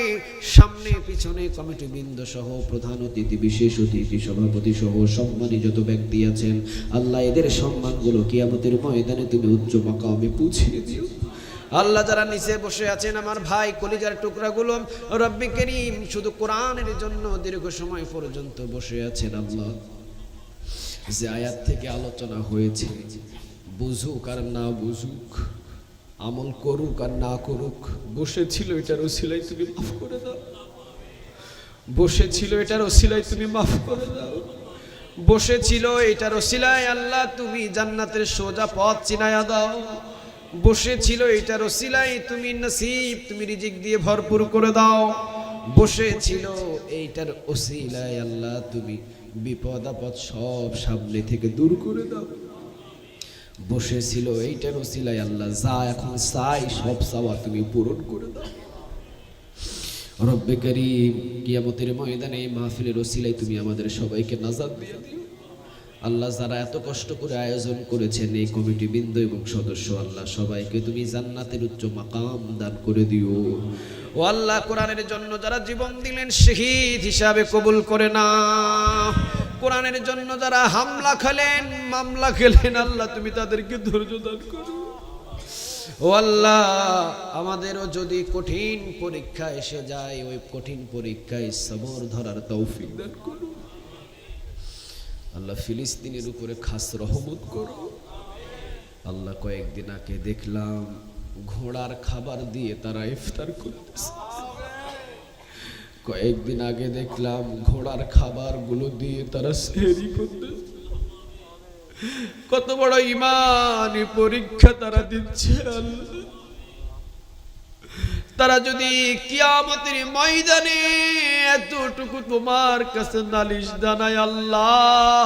সামনে পিছনে কমিটি বৃন্দ সহ প্রধান অতিথি বিশেষ অতিথি সভাপতি সহ সম্মানী যত ব্যক্তি আছেন আল্লাহ এদের সম্মানগুলো কিয়ামতের ময়দানে তুমি উচ্চ মাকামে পৌঁছিয়ে দিও। আল্লাহ যারা নিচে বসে আছেন আমার ভাই কলিজার টুকরাগুলো রব্বে করিম শুধু কোরআনের জন্য দীর্ঘ সময় পর্যন্ত বসে আছেন আল্লাহ, যে আয়াত থেকে আলোচনা হয়েছে বুঝুক আর না বুঝুক, আমল করুক আর না করুক, বসেছিল এটার ওসিলায় তুমি মাফ করে দাও, বসেছিল এটার ওসিলায় তুমি মাফ করে দাও, বসেছিল এটার ওসিলায় আল্লাহ তুমি জান্নাতের সোজা পথ চিনায়া দাও, বসেছিল এটার ওসিলায় তুমি নসিব তুমি রিজিক দিয়ে ভরপুর করে দাও। বসেছিল, এইটার ওসিলায় আল্লাহ তুমি বিপদ আপদ সব সামনে থেকে দূর করে দাও। বসেছিল এইটার ওসিলায় আল্লাহ যা এখন চাই সব চাওয়া তুমি পূরণ করে দাও। রব্বে করিম, কিয়ামতের ময়দানে এই মাহফিলের ওসিলায় তুমি আমাদের সবাইকে নাজাত দিয়ে দিও। আল্লাহ যারা এত কষ্ট করে আয়োজন করেছেন এই কমিটি বৃন্দ এবং সদস্য, আল্লাহ সবাইকে তুমি জান্নাতের উচ্চ মাকাম দান করে দিও। ও আল্লাহ, কোরআনের জন্য যারা জীবন দিলেন শহীদ হিসাবে কবুল করে না, কোরআনের জন্য যারা হামলা খেলেন মামলা খেলেন, আল্লাহ তুমি তাদেরকে ধৈর্য দান করো। ও আল্লাহ, আমাদেরও যদি কঠিন পরীক্ষা এসে যায়, ওই কঠিন পরীক্ষায় সবর ধরার তৌফিক দান করো। আল্লাহ ফিলিস্তিনের উপরে খাস রহমত করো। আল্লাহ কয়েকদিন আগে দেখলাম ঘোড়ার খাবার দিয়ে তারা ইফতার করতেছে। কয়েকদিন আগে দেখলাম ঘোড়ার খাবার গুলো দিয়ে তারা সেহরি করতেছে। কত বড় ঈমানি পরীক্ষা তারা দিচ্ছে আল্লাহ। তারা যদি কিয়ামতের ময়দানে এতটুকু তোমার কাছে নালিশ জানায়, আল্লাহ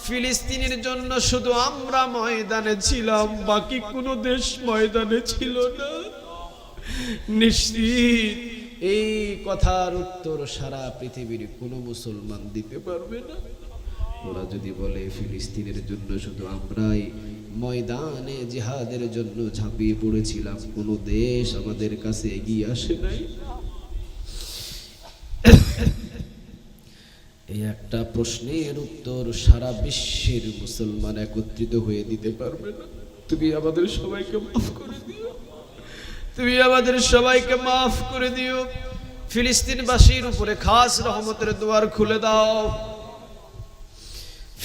ফিলিস্তিনের জন্য শুধু আমরা ময়দানে ছিলাম, বাকি কোনো দেশ ময়দানে ছিল না, নিশ্চিত এই কথার উত্তর সারা পৃথিবীর কোনো মুসলমান দিতে পারবে না। ওরা যদি বলে ফিলিস্তিনের জন্য শুধু আমরাই ময়দানে জিহাদের জন্য ঝাঁপিয়ে পড়েছিলাম, কোনো দেশ আমাদের কাছে এগিয়ে আসে নাই, এই একটা প্রশ্নের উত্তর সারা বিশ্বের মুসলমান একত্রিত হয়ে দিতে পারবে না। তুমি আমাদের সবাইকে মাফ করে দিও, তুমি আমাদের সবাইকে মাফ করে দিও। ফিলিস্তিনবাসীর উপরে খাস রহমতের দুয়ার খুলে দাও।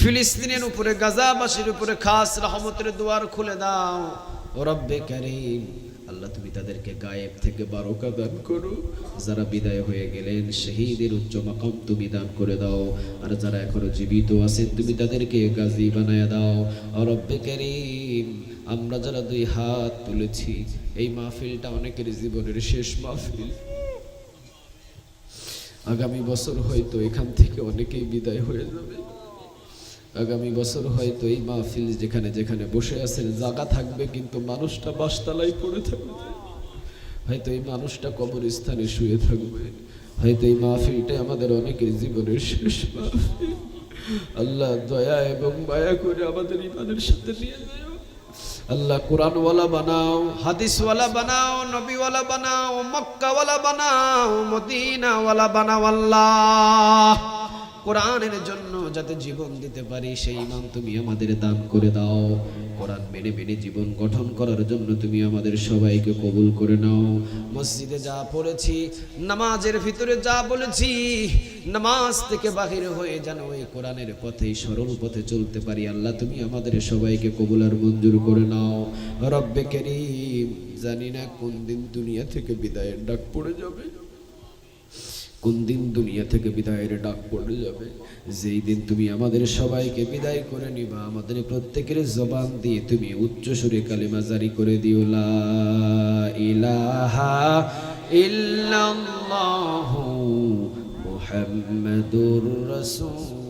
ফিলিস্তিনের উপরে গাজাবাসীর উপরে খাস রহমতের দুয়ার খুলে দাও। রব্বে কারীম, আল্লাহ তুমি তাদেরকে গায়েব থেকে বারকা দান করো। যারা বিদায় হয়ে গেলেন শহীদের উচ্চ মাকাম তুমি দান করে দাও, আর যারা এখনো জীবিত আছেন তুমি তাদেরকে গাজী বানায় দাও। রব্বে কারীম, আমরা যারা দুই হাত তুলেছি, এই মাহফিলটা অনেকের জীবনের শেষ মাহফিল। আগামী বছর হয়তো এখান থেকে অনেকেই বিদায় হয়ে যাবে। আগামী বছর হয়তো এই মাহফিল যেখানে যেখানে বসে আছেন জায়গা থাকবে, কিন্তু মানুষটা বাসতলায় পড়ে থাকবে। হয়তো এই মানুষটা কবরস্থানে শুয়ে থাকবে। হয়তো এই মাহফিলটা আমাদের অনেকের জীবনের শেষ মাহফিল। আল্লাহ দয়া এবং মায়া করে আমাদের ইমানের সাথে নিয়ে যাও। আল্লাহ কোরআনওয়ালা বানাও, হাদিসওয়ালা বানাও, নবীওয়ালা বানাও, মক্কাওয়ালা বানাও, মদিনাওয়ালা বানাও। আল্লাহ কোরআনের জন্য যাতে জীবন দিতে পারি সেই ঈমান তুমি আমাদের দান করে দাও। কোরআন মেনে মেনে জীবন গঠন করার জন্য তুমি আমাদের সবাইকে কবুল করে নাও। মসজিদে যা পড়েছি, নামাজের ভিতরে যা বলেছি, নামাজ থেকে বাহির হয়ে যেন ওই কোরআনের পথে সরল পথে চলতে পারি। আল্লাহ তুমি আমাদের সবাইকে কবুল আর মঞ্জুর করে নাও। রব্বে কারীম, জানি না কোন দিন দুনিয়া থেকে বিদায়ের ডাক পড়ে যাবে, কোন দিন দুনিয়া থেকে বিদায়ের ডাক পড়ে যাবে। যেই দিন তুমি আমাদের সবাইকে বিদায় করে নিবা, আমাদের প্রত্যেকের জবান দিয়ে তুমি উচ্চ সুরে কালিমা জারি করে দিও, লা ইলাহা ইল্লাল্লাহু মুহাম্মাদুর রাসূল।